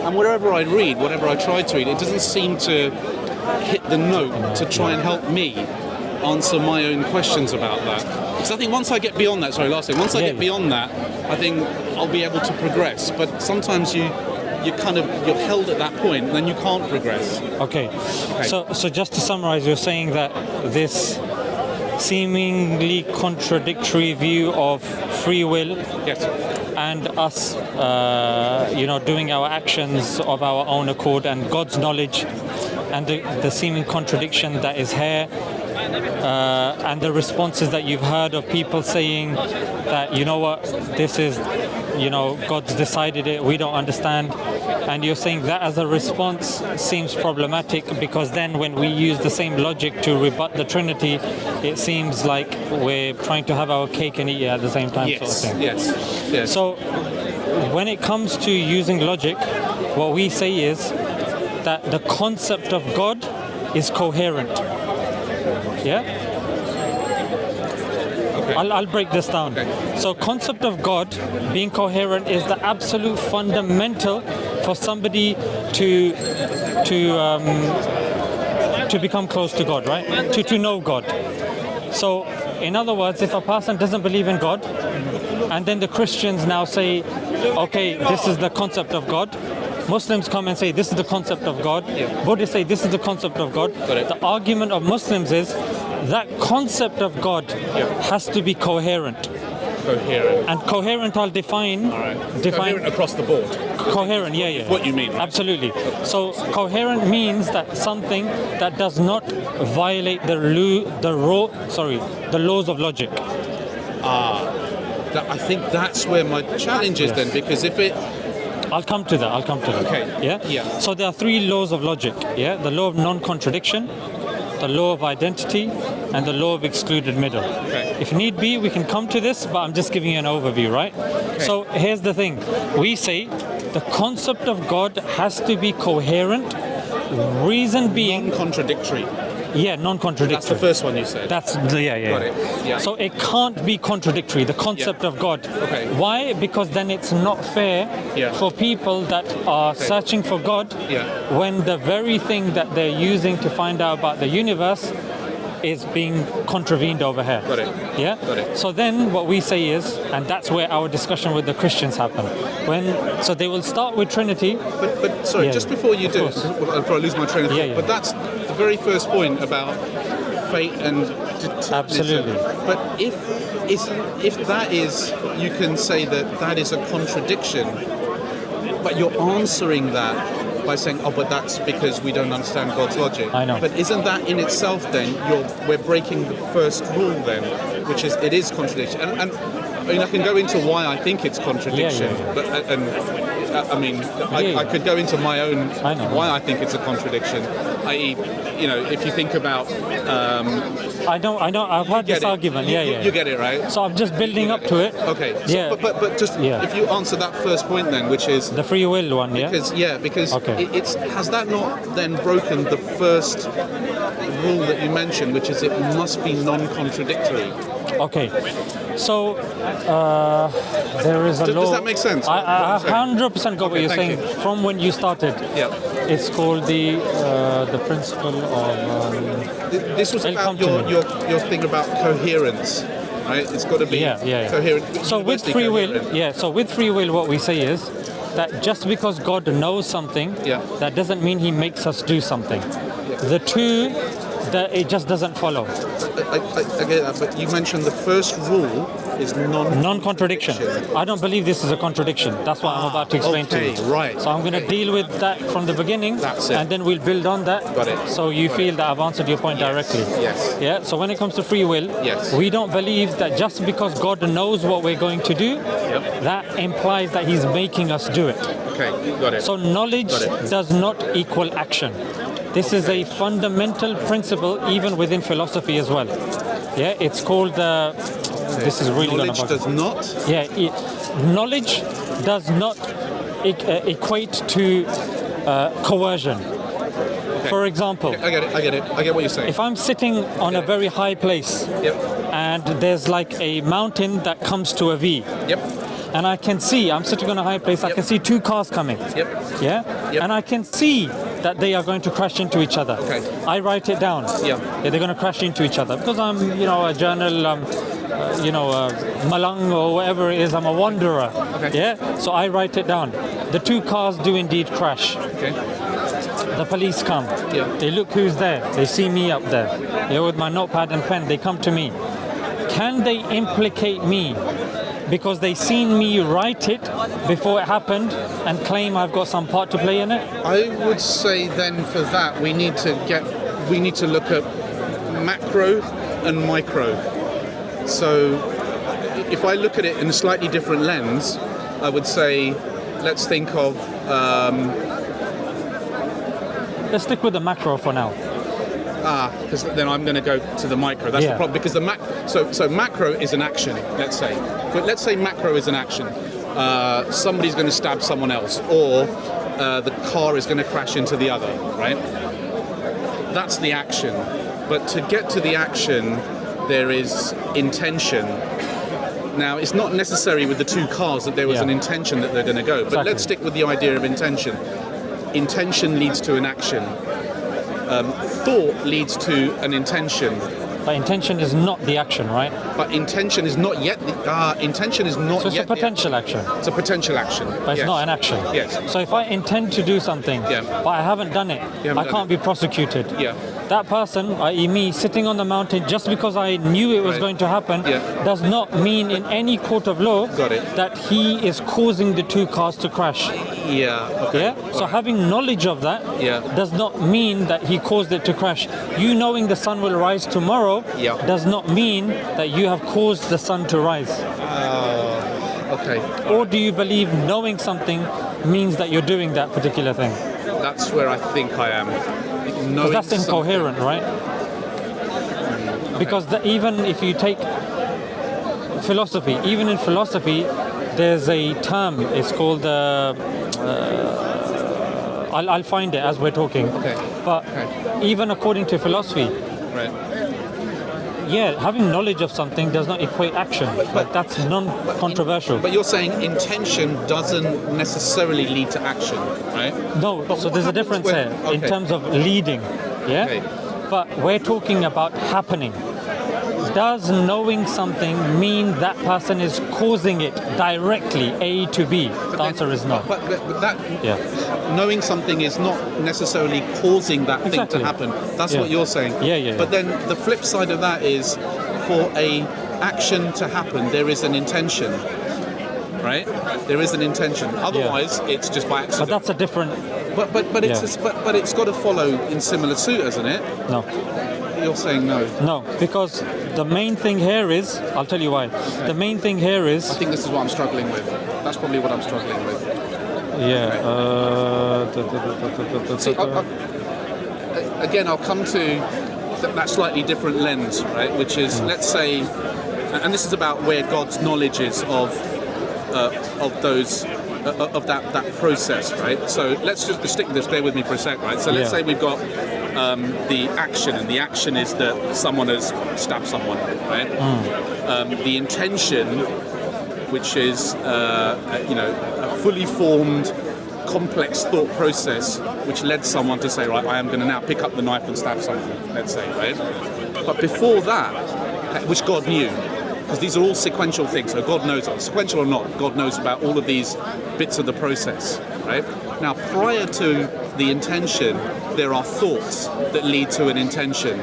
And wherever I read, whatever I try to read, it doesn't seem to hit the note to try and help me answer my own questions about that. Because I think once I get beyond that, once I get beyond that, I think I'll be able to progress. But sometimes you're held at that point, and then you can't progress. Okay. So just to summarize, you're saying that this seemingly contradictory view of free will and us, doing our actions of our own accord and God's knowledge and the seeming contradiction that is here, and the responses that you've heard of people saying that, you know what, this is, God's decided it, we don't understand. And you're saying that as a response seems problematic, because then when we use the same logic to rebut the Trinity, it seems like we're trying to have our cake and eat it at the same time, sort of thing. Yes. So when it comes to using logic, what we say is that the concept of God is coherent. Yeah? Okay. I'll break this down. Okay. So concept of God being coherent is the absolute fundamental for somebody to become close to God, right? To know God. So in other words, if a person doesn't believe in God, and then the Christians now say, okay, this is the concept of God. Muslims come and say, this is the concept of God. Buddhists say, this is the concept of God. The argument of Muslims is that concept of God has to be coherent. And coherent, I'll define. Coherent across the board. Coherent, yeah. What you mean? Right? Absolutely. So coherent means that something that does not violate the laws of logic. I think that's where my challenge is then, because if it... I'll come to that. Okay. Yeah. So there are three laws of logic. Yeah. The law of non-contradiction, the law of identity, and the law of excluded middle. Okay. If need be, we can come to this, but I'm just giving you an overview, right? Okay. So here's the thing. We say the concept of God has to be coherent. Reason being... Non-contradictory. Yeah, non-contradictory. That's the first one you said. That's Got it. Yeah. So it can't be contradictory, the concept of God. Okay. Why? Because then it's not fair for people that are searching for God when the very thing that they're using to find out about the universe is being contravened over here. Got it. Yeah? Got it. So then what we say is, and that's where our discussion with the Christians happen. So they will start with Trinity. But sorry, just before you do, before I lose my train of thought, but that's the very first point about fate and determinism. Absolutely. But if that is, you can say that is a contradiction, but you're answering that by saying, but that's because we don't understand God's logic. I know. But isn't that in itself then, we're breaking the first rule then, which is it is contradiction. And I mean, I can go into why I think it's contradiction, but I could go into my own why I think it's a contradiction. I.e., if you think about... I know, I've had this argument, You get it, right? So I'm just building up to it. Okay. So, but just if you answer that first point then, which is... The free will one, because it's has that not then broken the first rule that you mentioned, which is it must be non-contradictory? Okay. So there is a law... Does that make sense? I 100% got what you're saying you. from when you started. Yeah. It's called the principle of... This was about your thing about coherence, right? It's got to be coherent. So with free will, what we say is that just because God knows something, that doesn't mean He makes us do something. The two, that it just doesn't follow. I get that, but you mentioned the first rule is non-contradiction. I don't believe this is a contradiction. That's what I'm about to explain to you. Right. So I'm going to deal with that from the beginning, and then we'll build on that. Got it. So you feel that I've answered your point directly. Yes. Yeah. So when it comes to free will, we don't believe that just because God knows what we're going to do, that implies that He's making us do it. Okay. Got it. So knowledge does not equal action. This is a fundamental principle even within philosophy as well. Yeah, it's called this is really knowledge does not. Yeah, knowledge does not equate to coercion. Okay. For example, I get it. I get what you're saying. If I'm sitting on a very high place, and there's like a mountain that comes to a V. and I can see, I'm sitting on a high place, I can see 2 cars coming. Yep. Yeah? Yep. And I can see that they are going to crash into each other. Okay. I write it down. Yeah. They're going to crash into each other. Because I'm, a journal, malang or whatever it is, I'm a wanderer. Okay. Yeah? So I write it down. The 2 cars do indeed crash. Okay. The police come. Yeah. They look who's there. They see me up there. Yeah, with my notepad and pen, they come to me. Can they implicate me because they seen me write it before it happened and claim I've got some part to play in it? I would say then for that we need to look at macro and micro. So if I look at it in a slightly different lens, I would say let's think of Let's stick with the macro for now. because then I'm going to go to the micro. That's the problem, because so macro is an action. Let's say macro is an action. Somebody's going to stab someone else, or the car is going to crash into the other. Right? That's the action. But to get to the action, there is intention. Now, it's not necessary with the 2 cars that there was an intention that they're going to go. But Exactly. let's stick with the idea of intention. Intention leads to an action. Thought leads to an intention. But intention is not the action, right? But intention is not yet intention is not So it's yet a potential action, it's a potential action. but it's Yes. not an action. Yes. So if I intend to do something, but I haven't done it, haven't I done can't be prosecuted. Yeah. That person, i.e. me, sitting on the mountain just because I knew it was Right. going to happen, Yeah. does not mean in any court of law Got it. that he is causing the 2 cars to crash. Yeah. Okay. Yeah? So having knowledge of that Yeah. does not mean that he caused it to crash. You knowing the sun will rise tomorrow Yeah. does not mean that you have caused the sun to rise. Okay. Or do you believe knowing something means that you're doing that particular thing? That's where I think I am. Because Knowing that's incoherent, right? Because even if you take philosophy, even in philosophy, there's a term. It's called. I'll find it as we're talking. Okay. But even according to philosophy, Right. having knowledge of something does not equate action. But that's non-controversial. But you're saying intention doesn't necessarily lead to action, right? No, But so what there's a happens difference when- here in okay. terms of leading, yeah? Okay. But we're talking about happening. Does knowing something mean that person is causing it directly, A to B? The answer is no. But that Yeah. knowing something is not necessarily causing that thing Exactly. to happen. That's Yeah. what you're saying. Yeah. But then the flip side of that is, for a action to happen, there is an intention, right? There is an intention. Otherwise, it's just by But accident. that's a different. But it's got to follow in similar suit, hasn't it? No. You're saying no. No, because the main thing here is, I'll tell you why. The main thing here I is, think this is what I'm struggling with. That's probably what I'm struggling with. See, again, I'll come to that slightly different lens, right? Which is, let's say, and this is about where God's knowledge is of those of that process, right? So let's just stick with this. Bear with me for a sec, right? So let's say we've got the action, and the action is that someone has stabbed someone, right? The intention, which is a fully formed, complex thought process, which led someone to say, right, I am going to now pick up the knife and stab someone, let's say, right? But before that, which God knew, because these are all sequential things, so God knows, sequential or not, God knows about all of these bits of the process, right? Now, prior to the intention, there are thoughts that lead to an intention.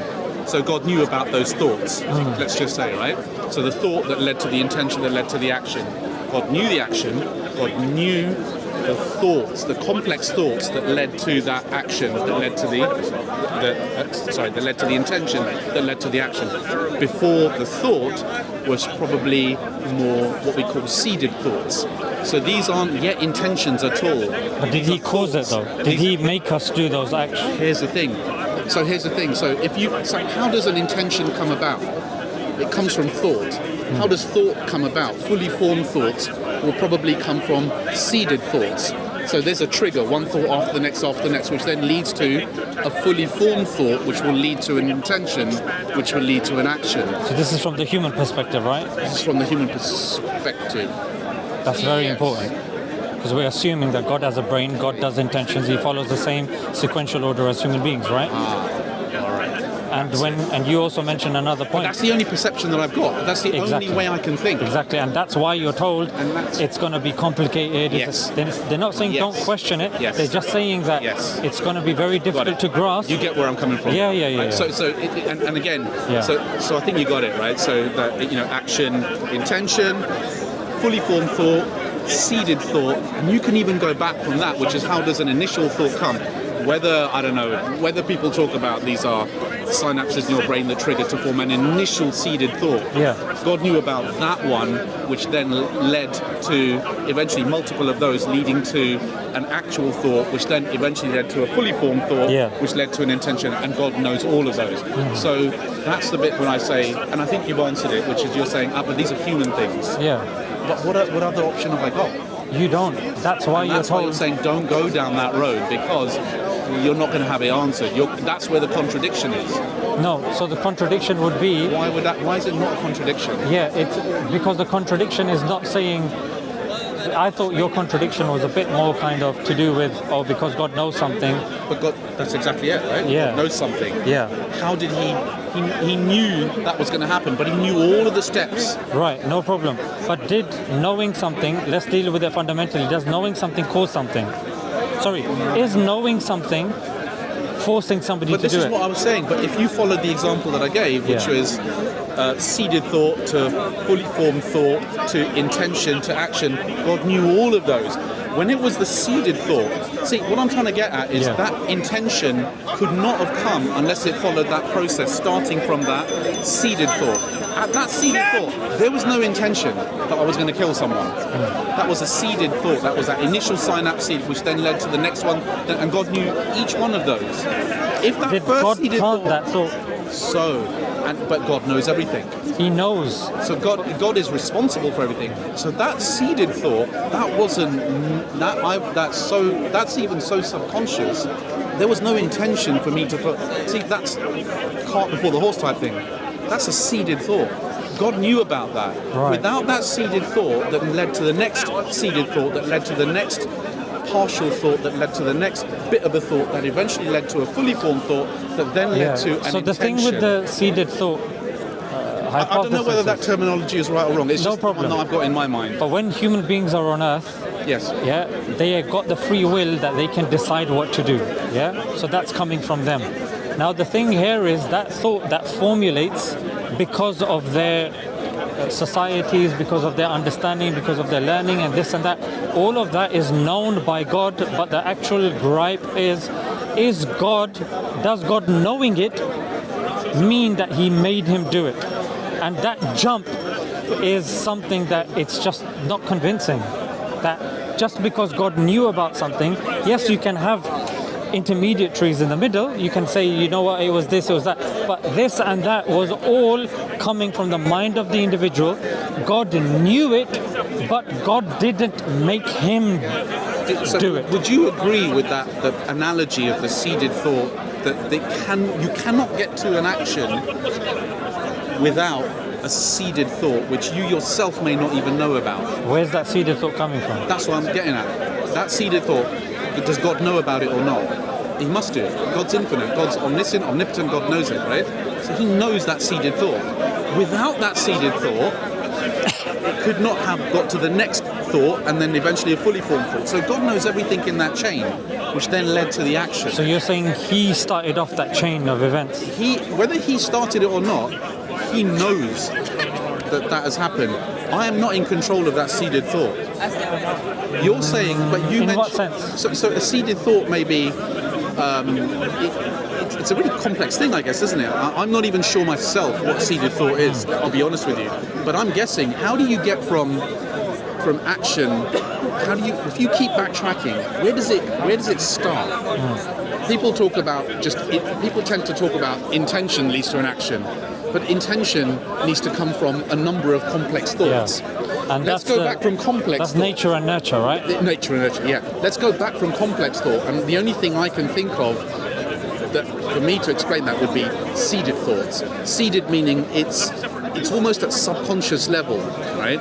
So God knew about those thoughts, let's just say, right? So the thought that led to the intention that led to the action. God knew the action, God knew the thoughts, the complex thoughts that led to that action, that led to that led to the intention, that led to the action. Before the thought was probably more what we call seeded thoughts. So these aren't yet intentions at all. but did he cause it though? Did he make us do those actions? Here's the thing. So how does an intention come about? It comes from thought. How does thought come about? Fully formed thoughts will probably come from seeded thoughts. So there's a trigger, one thought after the next, which then leads to a fully formed thought, which will lead to an intention, which will lead to an action. So this is from the human perspective, right? This is from the human perspective. That's very important. Because we're assuming that God has a brain, God does intentions, he follows the same sequential order as human beings, right? And you also mentioned another point. But that's the only perception that I've got. That's the only way I can think. Exactly, and that's why you're told it's going to be complicated. Yes. They're not saying don't question it. Yes. They're just saying that it's going to be very difficult to grasp. You get where I'm coming from. Yeah. Right? And again, so I think you got it right. So that action, intention, fully formed thought, seeded thought, and you can even go back from that, which is how does an initial thought come? Whether people talk about these are synapses in your brain that trigger to form an initial seeded thought. Yeah. God knew about that one, which then led to eventually multiple of those leading to an actual thought, which then eventually led to a fully formed thought, which led to an intention, and God knows all of those. So that's the bit when I say, and I think you've answered it, which is you're saying, but these are human things. Yeah. But what other option have I got? You don't. That's why you're told. You're saying don't go down that road because you're not going to have it answered. That's where the contradiction is. No. So the contradiction would be. Why is it not a contradiction? Yeah, it's because the contradiction is not saying. I thought your contradiction was a bit more kind of to do with because God knows something. But God, that's exactly it, right? Yeah. God knows something. Yeah. How did he knew that was going to happen, but he knew all of the steps. Right, no problem. But did knowing something, let's deal with it fundamentally, does knowing something cause something? Sorry, is knowing something forcing somebody to do it? But this is what I was saying, but if you followed the example that I gave, which was seeded thought to fully formed thought to intention to action, God knew all of those. When it was the seeded thought, see, what I'm trying to get at is that intention could not have come unless it followed that process, starting from that seeded thought. At that seeded thought, there was no intention that I was going to kill someone. That was a seeded thought. That was that initial synapse seed, which then led to the next one, and God knew each one of those. If that did first God seeded plant that thought? But God knows everything. He knows. So God is responsible for everything. So that seeded thought, that's even so subconscious. There was no intention for me to put. See, that's cart before the horse type thing. That's a seeded thought. God knew about that. Right. Without that seeded thought that led to the next seeded thought that led to the next partial thought that led to the next bit of a thought that eventually led to a fully formed thought that then led to an So the thing with the seeded thought hypothesis, I don't know whether that terminology is right or wrong. It's no just problem. one that I've got in my mind. But when human beings are on Earth, they have got the free will that they can decide what to do. Yeah, so that's coming from them. Now the thing here is that thought that formulates because of their societies, because of their understanding, because of their learning and this and that. All of that is known by God, but the actual gripe is does God knowing it mean that he made him do it? And that jump is something that it's just not convincing. That just because God knew about something, yes, you can have intermediaries in the middle, you can say, you know what, it was this, it was that, but this and that was all coming from the mind of the individual. God knew it, but God didn't make him do it. Would you agree with that, the analogy of the seeded thought, that you cannot get to an action without a seeded thought, which you yourself may not even know about? Where's that seeded thought coming from? That's what I'm getting at. That seeded thought, does God know about it or not? He must do. God's infinite. God's omniscient, omnipotent. God knows it, right? So he knows that seeded thought. Without that seeded thought, it could not have got to the next thought and then eventually a fully formed thought. So God knows everything in that chain, which then led to the action. So you're saying he started off that chain of events? Whether he started it or not, he knows that has happened. I am not in control of that seeded thought. You're saying, but you in mentioned... what sense? So a seeded thought may be... it's a really complex thing, I guess, isn't it? I'm not even sure myself what seeded thought is, I'll be honest with you. But I'm guessing, how do you get from action, if you keep backtracking, where does it start? People tend to talk about intention leads to an action. But intention needs to come from a number of complex thoughts. Yeah. And let's go back from complex That's thought. Nature and nurture, right? Nature and nurture, yeah. Let's go back from complex thought. And the only thing I can think of that for me to explain that would be seeded thoughts. Seeded meaning it's almost at subconscious level, right?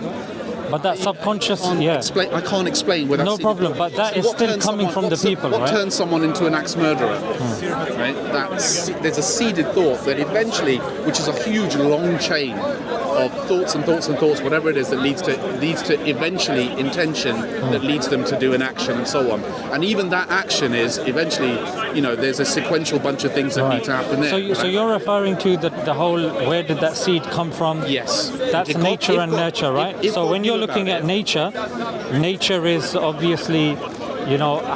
But that subconscious, I can't explain where that no seeded problem. thought- But that So is what still turns coming from the people, what right? turns someone into an axe murderer? Right? There's a seeded thought that eventually, which is a huge long chain of thoughts and thoughts and thoughts, whatever it is that leads to eventually intention that leads them to do an action and so on. And even that action is eventually, there's a sequential bunch of things that need to happen there. So you're referring to the whole, where did that seed come from? Yes. That's nature and nurture, right? So when you're looking at nature is obviously,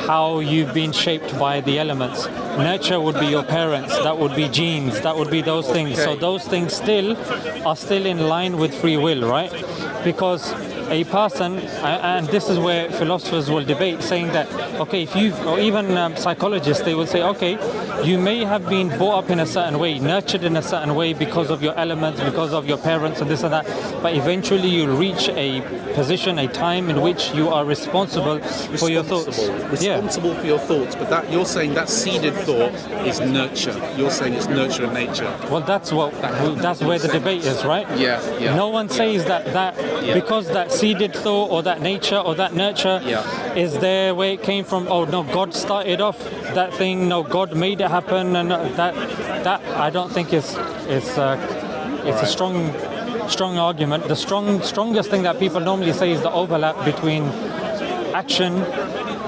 how you've been shaped by the elements. Nurture would be your parents, that would be genes, that would be those things. So those things are still in line with free will, right? Because a person, and this is where philosophers will debate, saying that, okay, or even psychologists, they will say, okay, you may have been brought up in a certain way, nurtured in a certain way because of your elements, because of your parents and this and that, but eventually you'll reach a position, a time in which you are responsible for your thoughts. Responsible for your thoughts, but that you're saying that seeded thought is nurture. You're saying it's nurture and nature. Well, that's where the debate is, right? Yeah. No one says that because that seeded thought or that nature or that nurture is there where it came from. Oh no, God started off that thing. No, God made it happen, and that I don't think it's a strong argument. The strongest thing that people normally say is the overlap between action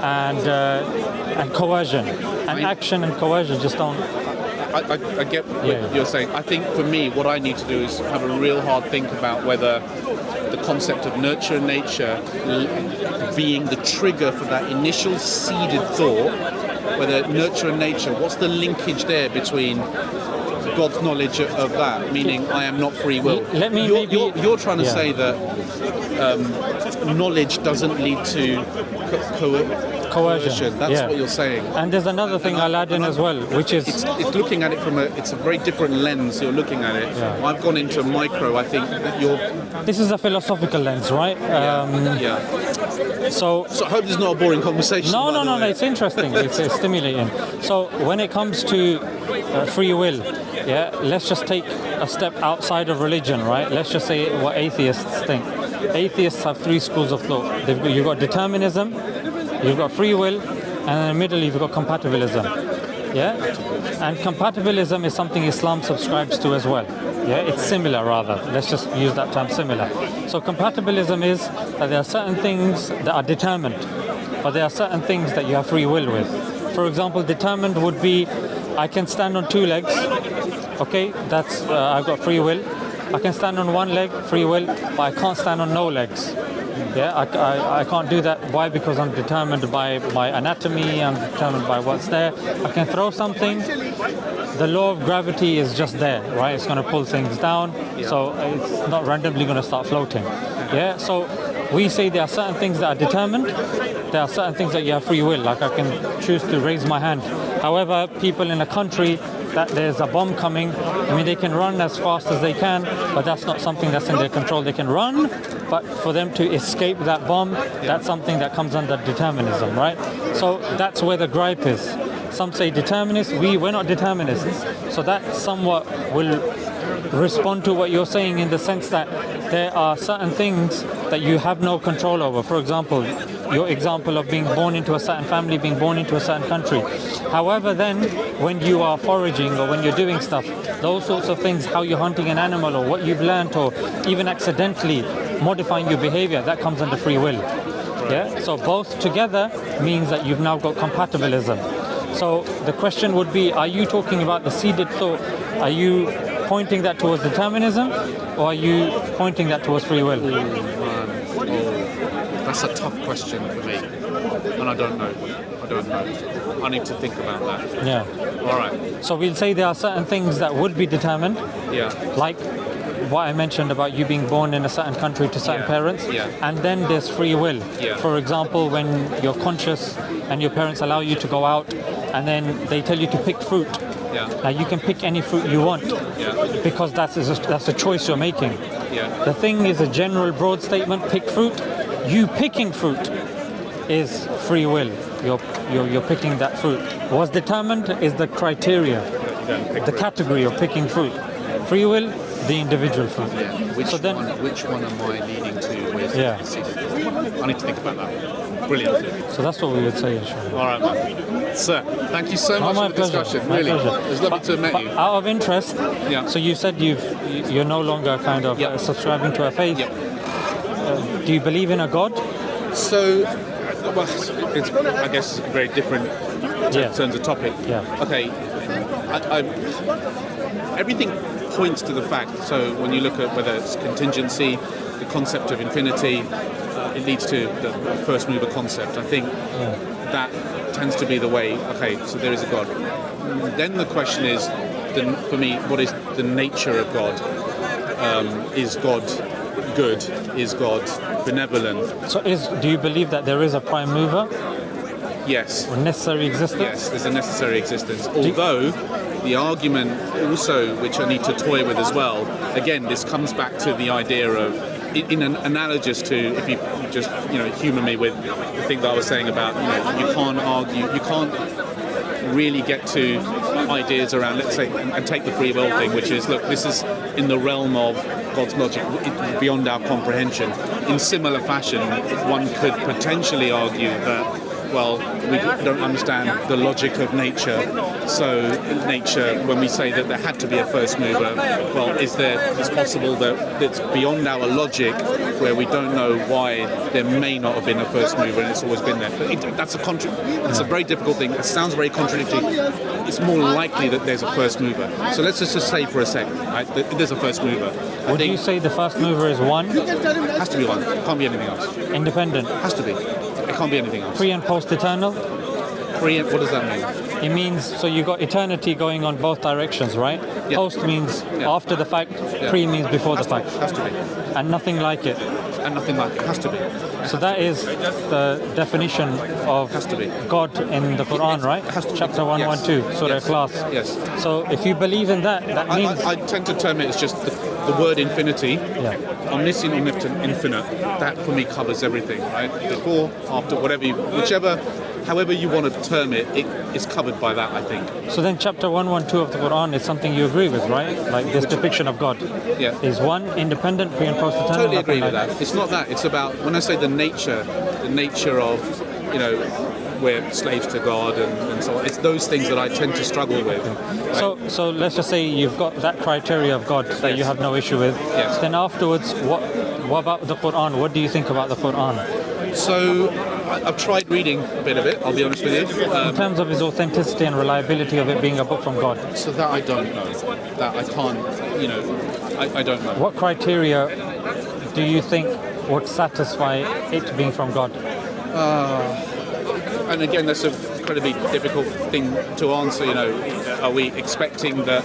and coercion, and action and coercion just don't. I get what you're saying. I think for me, what I need to do is have a real hard think about whether the concept of nurture and nature being the trigger for that initial seeded thought, whether nurture and nature, what's the linkage there between God's knowledge of that, meaning I am not free will? You're trying to say that knowledge doesn't lead to coercion. That's what you're saying. And there's another thing I'll add in as well, which is it's looking at it from it's a very different lens. You're looking at it. I've gone into micro. I think that this is a philosophical lens, right? So I hope this is not a boring conversation. No. It's interesting. It's stimulating. So when it comes to free will, let's just take a step outside of religion, right? Let's just say what atheists think. Atheists have three schools of thought. You've got determinism, you've got free will, and in the middle you've got compatibilism. And compatibilism is something Islam subscribes to as well. It's similar rather. Let's just use that term, similar. So compatibilism is that there are certain things that are determined, but there are certain things that you have free will with. For example, determined would be I can stand on two legs. Okay, that's I've got free will. I can stand on one leg, free will, but I can't stand on no legs. I can't do that. Why? Because I'm determined by my anatomy, I'm determined by what's there. I can throw something, the law of gravity is just there, right? It's going to pull things down, so it's not randomly going to start floating. So we say there are certain things that are determined, there are certain things that you have free will, like I can choose to raise my hand. However, people in a country that there's a bomb coming, they can run as fast as they can, but that's not something that's in their control. They can run, but for them to escape that bomb, that's something that comes under determinism, right? So that's where the gripe is. Some say determinists, we're not determinists. So that somewhat will respond to what you're saying in the sense that there are certain things that you have no control over. For example, your example of being born into a certain family, being born into a certain country. However, then when you are foraging or when you're doing stuff, those sorts of things, how you're hunting an animal or what you've learned or even accidentally modifying your behavior, that comes under free will. So both together means that you've now got compatibilism. So the question would be, are you talking about the seeded thought? Are you pointing that towards determinism, or are you pointing that towards free will? That's a tough question for me, and I don't know. I need to think about that. All right. So we'll say there are certain things that would be determined. Like what I mentioned about you being born in a certain country to certain parents. And then there's free will. For example, when you're conscious and your parents allow you to go out, and then they tell you to pick fruit. Now you can pick any fruit you want, because that's a choice you're making. The thing is a general broad statement, pick fruit. You picking fruit is free will. You're picking that fruit. What's determined is the criteria, the category of picking fruit. Free will, the individual fruit. Which one am I leaning to with Yeah. I need to think about that. Brilliant. So that's what we would say, inshallah. All right, man. Sir, thank you so much my for the pleasure. discussion. My Really, pleasure. it was lovely to have met you. Out of interest, Yeah. so you said you're no longer kind of Yep. subscribing to a faith. Yep. Do you believe in a God? So, well, it's, I guess, very different Yeah. in terms of topic. Yeah. Okay. Everything points to the fact. So when you look at whether it's contingency, the concept of infinity, it leads to the first mover concept. I think that tends to be the way. Okay, so there is a God. Then the question is, for me, what is the nature of God? Is God good? Is God benevolent? So do you believe that there is a prime mover Yes. or necessary existence? Yes, there's a necessary existence. Although the argument also, which I need to toy with as well, again, this comes back to the idea of, in an analogous to, if you just humour me with the thing that I was saying about you can't argue, you can't really get to ideas around, let's say, and take the free will thing, which is, look, this is in the realm of God's logic, beyond our comprehension. In similar fashion, one could potentially argue that, well, we don't understand the logic of nature. So nature, when we say that there had to be a first mover, well, it's possible that it's beyond our logic, where we don't know why there may not have been a first mover and it's always been there. But that's a very difficult thing. It sounds very contradictory. It's more likely that there's a first mover. So let's just say for a second, right, that there's a first mover. Would you say the first mover is one? Has to be one. Can't be anything else. Independent? Has to be. It can't be anything else. Pre and post eternal? What does that mean? It means, so you got eternity going on both directions, right? Yeah. Post means after the fact, pre means before the fact. Has to be. And nothing like it. And nothing like it. Has to be. So that is the definition of Has to be. God in the Quran, right? Has to be. Chapter 112, Surah Yes. Ikhlas. Yes. So if you believe in that, that means... I tend to term it as just the word infinity, omniscient, omnipotent, infinite. That for me covers everything, right? Before, after, however you want to term it, it is covered by that, I think. So then chapter 112 of the Quran is something you agree with, right? Like this depiction of God. Yeah. Is one independent, pre and post eternal? Totally agree with that. It's not that. It's about, when I say the nature of, we're slaves to God and so on. It's those things that I tend to struggle with. Right? So let's just say you've got that criteria of God that you have no issue with. Yes. Then afterwards, what about the Quran? What do you think about the Quran? So I've tried reading a bit of it, I'll be honest with you. In terms of its authenticity and reliability of it being a book from God. So that I don't know. That I can't, I don't know. What criteria do you think would satisfy it being from God? And again, that's an incredibly difficult thing to answer. Are we expecting that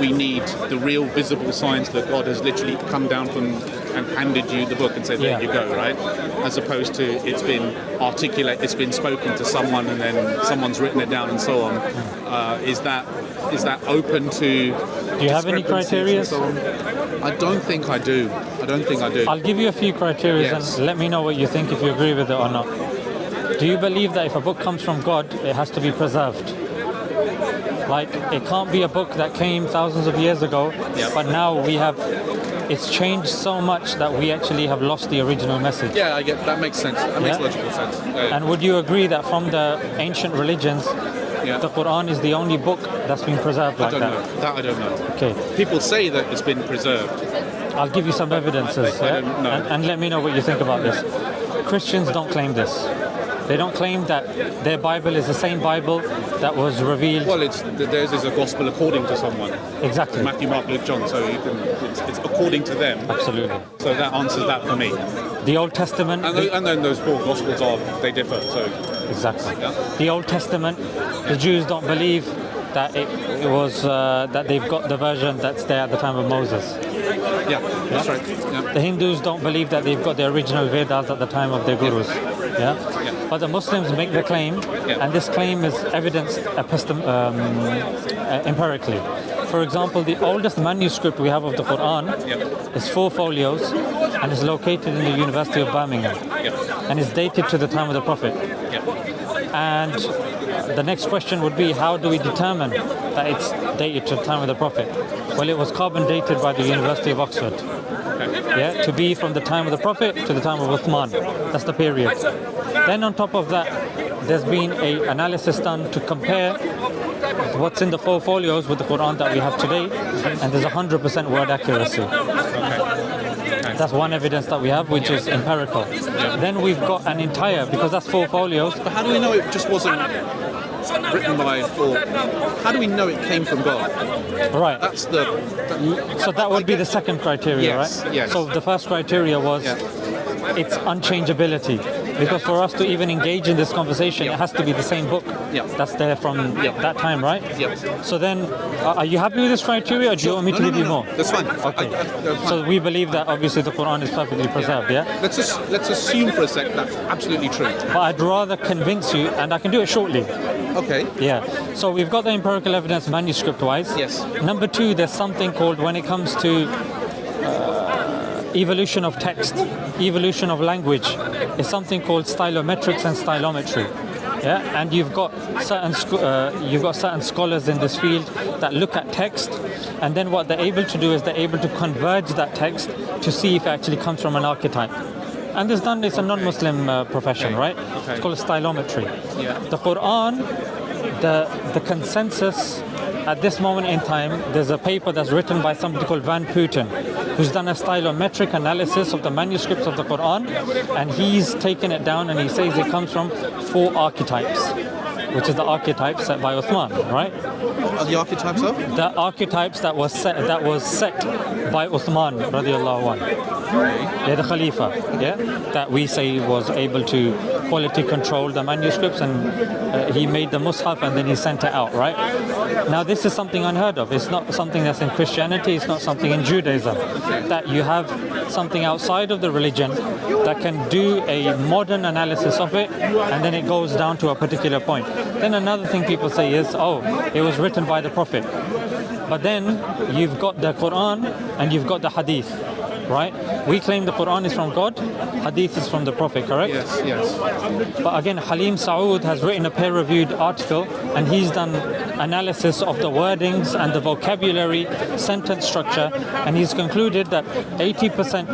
we need the real visible signs that God has literally come down from and handed you the book and said, there you go, right? As opposed to it's been spoken to someone and then someone's written it down and so on. Is that open to? Do you have any criteria? So I don't think I do. I'll give you a few criteria and let me know what you think, if you agree with it or not. Do you believe that if a book comes from God, it has to be preserved? Like, it can't be a book that came thousands of years ago, but now it's changed so much that we actually have lost the original message. Yeah, I get that. Makes sense. That makes logical sense. And would you agree that from the ancient religions, the Quran is the only book that's been preserved like that? That I don't know. Okay. People say that it's been preserved. I'll give you some evidences, I don't know. and let me know what you think about this. Christians don't claim this. They don't claim that their Bible is the same Bible that was revealed. Well, theirs is a gospel according to someone. Exactly. Matthew, Mark, Luke, John. So it's according to them. Absolutely. So that answers that for me. The Old Testament. And then those four gospels they differ. So exactly. Yeah. The Old Testament. The Jews don't believe that it was that they've got the version that's there at the time of Moses. Yeah, that's right. Yeah. The Hindus don't believe that they've got the original Vedas at the time of their gurus. Yeah. But the Muslims make the claim, and this claim is evidenced empirically. For example, the oldest manuscript we have of the Quran is 4 folios and is located in the University of Birmingham and is dated to the time of the Prophet. And the next question would be, how do we determine that it's dated to the time of the Prophet? Well, it was carbon dated by the University of Oxford. Yeah, to be from the time of the Prophet to the time of Uthman. That's the period. Then on top of that, there's been a analysis done to compare what's in the four folios with the Quran that we have today, and there's 100% word accuracy. That's one evidence that we have, which is empirical. Then we've got an entire, because that's four folios. But how do we know it just wasn't written by, or how do we know it came from God? Right. That's the. So that would be the second criteria, Yes, right? yes. So the first criteria was its unchangeability. Because for us to even engage in this conversation, it has to be the same book that's there from that time, right? So then, are you happy with this criteria, or do you want me to give you more? That's fine. Okay. Fine. So we believe that obviously the Quran is perfectly preserved, yeah? Let's assume for a sec that's absolutely true. But I'd rather convince you, and I can do it shortly. Okay. Yeah. So we've got the empirical evidence manuscript-wise. Yes. Number two, there's something called, when it comes to evolution of text, evolution of language, is something called stylometrics and stylometry. Yeah, and you've got certain scholars in this field that look at text, and then what they're able to do is they're able to converge that text to see if it actually comes from an archetype. And it's a non-Muslim profession, right? It's called stylometry. Yeah. The Quran, the consensus at this moment in time, there's a paper that's written by somebody called Van Putten, who's done a stylometric analysis of the manuscripts of the Quran, and he's taken it down and he says it comes from four archetypes, which is the archetypes set by Uthman, right? Are the archetypes of? The archetypes that was set by Uthman radiallahu anhu. Yeah, the Khalifa, that we say was able to quality control the manuscripts, and he made the Mus'haf and then he sent it out, right? Now this is something unheard of. It's not something that's in Christianity, it's not something in Judaism. That you have something outside of the religion that can do a modern analysis of it, and then it goes down to a particular point. Then another thing people say is, it was written by the Prophet. But then you've got the Quran and you've got the Hadith, right? We claim the Quran is from God, Hadith is from the Prophet, correct? Yes. But again, Halim Saud has written a peer-reviewed article, and he's done analysis of the wordings and the vocabulary, sentence structure, and he's concluded that 80%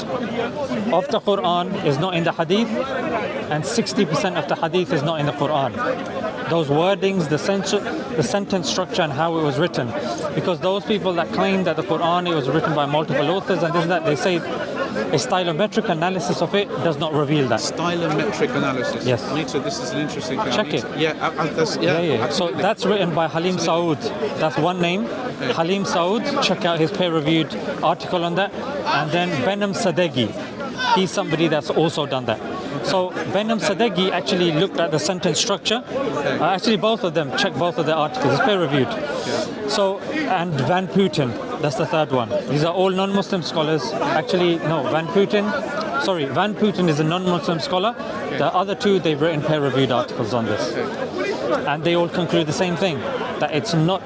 of the Quran is not in the Hadith, and 60% of the Hadith is not in the Quran. Those wordings, the sentence structure, and how it was written. Because those people that claim that the Quran, it was written by multiple authors and this and that, they say a stylometric analysis of it does not reveal that. Stylometric analysis. Yes. This is an interesting thing. Check it. Yeah. So that's written by Halim Saud. That's one name. Okay. Halim Saud. Check out his peer-reviewed article on that. And then Behnam Sadeghi. He's somebody that's also done that. So Behnam Sadeghi actually looked at the sentence structure. Actually, both of them, check both of their articles. It's peer-reviewed. So, and Van Putten, that's the third one. These are all non-Muslim scholars. Actually, no, Van Putten is a non-Muslim scholar. The other two, they've written peer-reviewed articles on this. And they all conclude the same thing, that it's not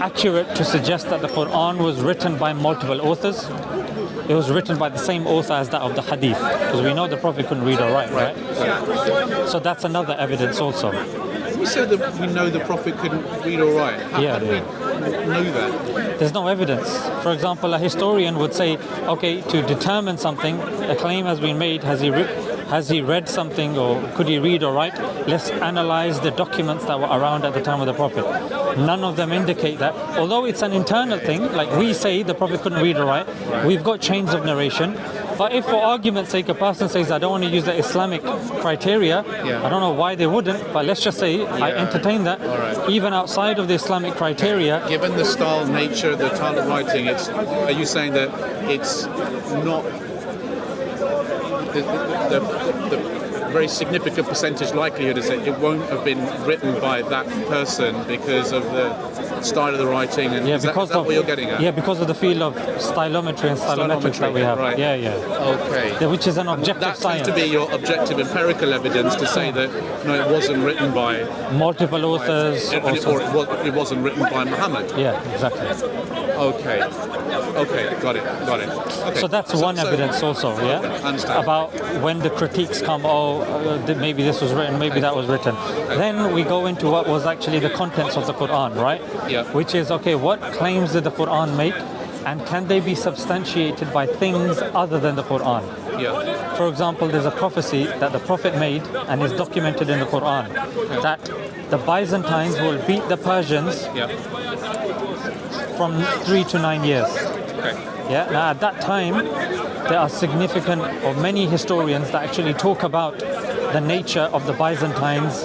accurate to suggest that the Quran was written by multiple authors. It was written by the same author as that of the Hadith, because we know the Prophet couldn't read or write, right? So that's another evidence also. You said that we know the Prophet couldn't read or write. How do we know that? There's no evidence. For example, a historian would say, okay, to determine something, a claim has been made, has he read something, or could he read or write? Let's analyze the documents that were around at the time of the Prophet. None of them indicate that. Although it's an internal thing, like we say the Prophet couldn't read or write, we've got chains of narration. But if for argument's sake a person says, I don't want to use the Islamic criteria, I don't know why they wouldn't, but let's just say I entertain that. Even outside of the Islamic criteria. Given the style, nature, the style of writing, are you saying that it's not the very significant percentage likelihood is that it won't have been written by that person because of the style of the writing, and is that what you're getting at? Yeah, because of the field of stylometry and stylometrics that we have. Right. Yeah. Okay. Which is an objective science. That seems to be your objective empirical evidence to say that no, it wasn't written by multiple authors, or it wasn't written by Muhammad. Yeah, exactly. Okay, got it. Okay. So that's one evidence also, understand. About when the critiques come, maybe this was written, maybe that was written. Then we go into what was actually the contents of the Quran, right? Yeah. Which is, what claims did the Quran make? And can they be substantiated by things other than the Quran? Yeah. For example, there's a prophecy that the Prophet made and is documented in the Quran that the Byzantines will beat the Persians from 3 to 9 years. Okay. Yeah. Now at that time, there are significant or many historians that actually talk about the nature of the Byzantines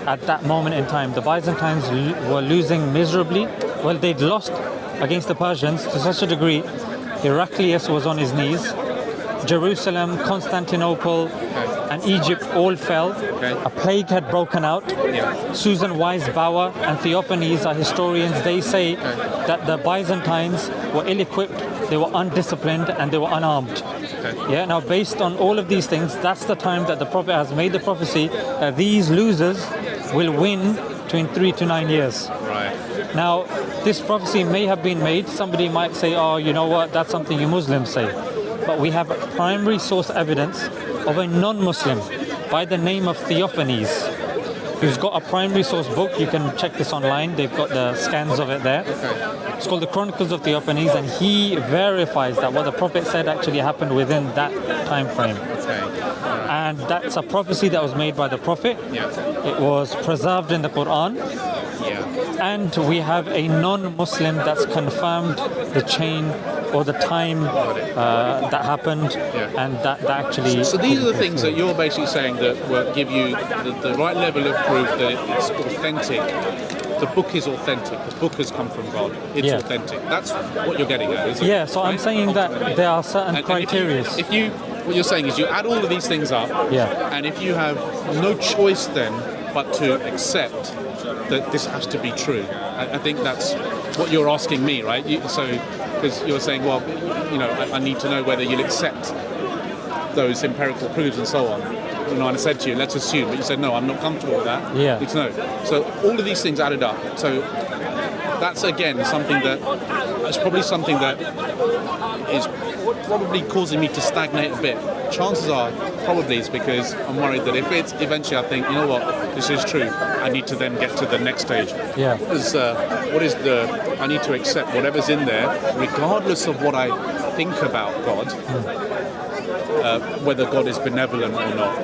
at that moment in time. The Byzantines were losing miserably. Well, they'd lost against the Persians to such a degree. Heraclius was on his knees. Jerusalem, Constantinople, and Egypt all fell. A plague had broken out. Susan Wise-Bauer and Theophanes are historians. They say that the Byzantines were ill-equipped, they were undisciplined, and they were unarmed. Yeah. Now, based on all of these things, that's the time that the Prophet has made the prophecy that these losers will win between 3 to 9 years. Right. Now, this prophecy may have been made. Somebody might say, oh, you know what, that's something you Muslims say. But we have primary source evidence of a non-Muslim by the name of Theophanes, who's got a primary source book. You can check this online. They've got the scans of it there. It's called the Chronicles of Theophanes, and he verifies that what the Prophet said actually happened within that time frame. And that's a prophecy that was made by the Prophet. It was preserved in the Quran. And we have a non-Muslim that's confirmed the chain or the time that happened, and that actually... So these are the things that you're basically saying that will give you the right level of proof that it's authentic. The book is authentic. The book has come from God. It's authentic. That's what you're getting at, isn't it? Yeah, so I'm saying that there are certain criteria. What you're saying is you add all of these things up, and if you have no choice then but to accept that this has to be true, I think that's what you're asking me, right? Because you're saying, well, I need to know whether you'll accept those empirical proofs and so on. And I said to you, let's assume, but you said, no, I'm not comfortable with that. Yeah. Need to know. So all of these things added up. So that's again something that is probably causing me to stagnate a bit. Chances are probably it's because I'm worried that if it's eventually I think, you know what, this is true, I need to then get to the next stage. Yeah. I need to accept whatever's in there, regardless of what I think about God, whether God is benevolent or not,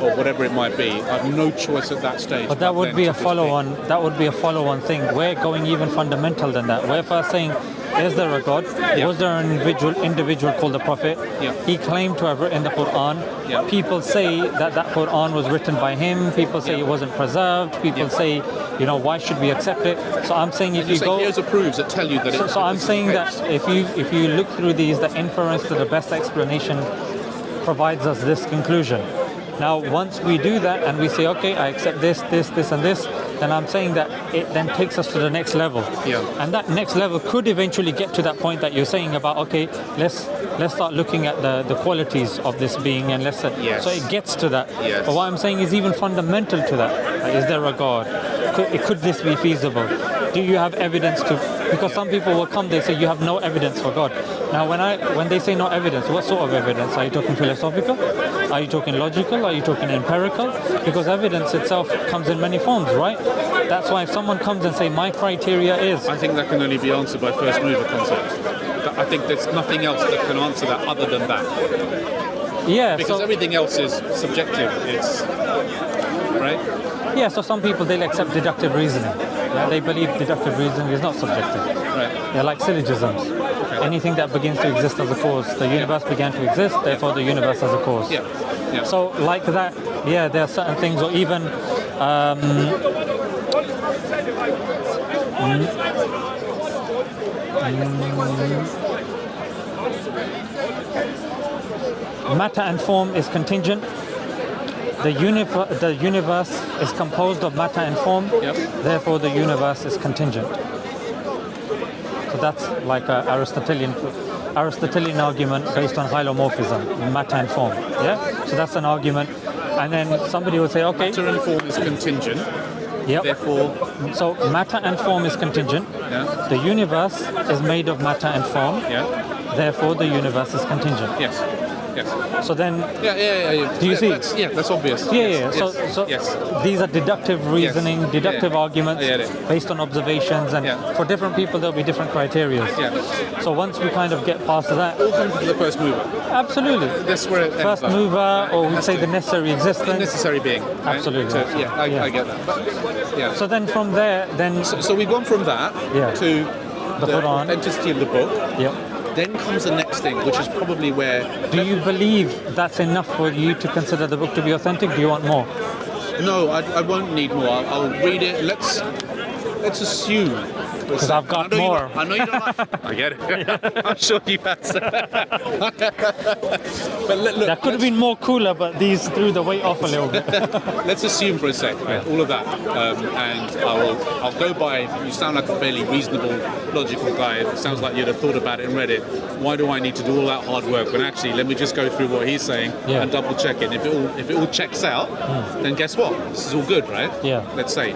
or whatever it might be. I have no choice at that stage. But that would be a follow-on. That would be a follow-on thing. We're going even fundamental than that. We're first saying, is there a God? Was there an individual called the Prophet? He claimed to have written the Quran. People say that Quran was written by him. People say it wasn't preserved. People say, why should we accept it? So I'm saying if you go... Here's the proofs that tell you that So I'm saying that if you look through these, the inference to the best explanation provides us this conclusion. Now, once we do that and we say, okay, I accept this, and this, then I'm saying that it then takes us to the next level. And that next level could eventually get to that point that you're saying about, okay, let's start looking at the qualities of this being, and so it gets to that. But what I'm saying is even fundamental to that. Like, is there a God? Could this be feasible? Do you have evidence to... Because some people will come, they say you have no evidence for God. Now, when they say no evidence, what sort of evidence? Are you talking philosophical? Are you talking logical? Are you talking empirical? Because evidence itself comes in many forms, right? That's why if someone comes and say, my criteria is... I think that can only be answered by first mover concept. I think there's nothing else that can answer that other than that. Yeah. Because everything else is subjective. It's... Right? Yeah, so some people, they'll accept deductive reasoning. Yeah, they believe deductive reasoning is not subjective. Right. They're like syllogisms. Anything that begins to exist as a cause, the universe began to exist, therefore the universe has a cause. So like that, there are certain things, or even matter and form is contingent. The universe is composed of matter and form, therefore the universe is contingent. So that's like an Aristotelian argument based on hylomorphism, matter and form. So that's an argument. And then somebody would say, okay, matter and form is contingent. Therefore, so matter and form is contingent. The universe is made of matter and form. Therefore, the universe is contingent. Yes. So then, Yeah. Do you see? That's obvious. yeah. Yes. So Yes. these are deductive reasoning, deductive arguments I get it. based on observations, and for different people there'll be different criteria. Yeah. So once we kind of get past that, All comes to the first mover. absolutely. That's where it ends First up. mover, or we'd Has say to. the necessary existence. Necessary being. Right? Absolutely. So, I get that. But, yeah. So then from there, then So we've gone from that to the Quran. authenticity of the book. Yep. Then comes the next thing, which is probably where... Do you believe that's enough for you to consider the book to be authentic? Do you want more? No, I won't need more. I'll read it. Let's assume. Because I've got more. I know you don't like... I get it. I'm sure you have. But look, That could have been more cooler, but these threw the weight off a little bit. let's assume for a sec, right, all of that, and I'll go by. You sound like a fairly reasonable, logical guy. It sounds like you'd have thought about it and read it. Why do I need to do all that hard work? When actually, let me just go through what he's saying and double check it. If it all checks out, then guess what? This is all good, right? Yeah. Let's say.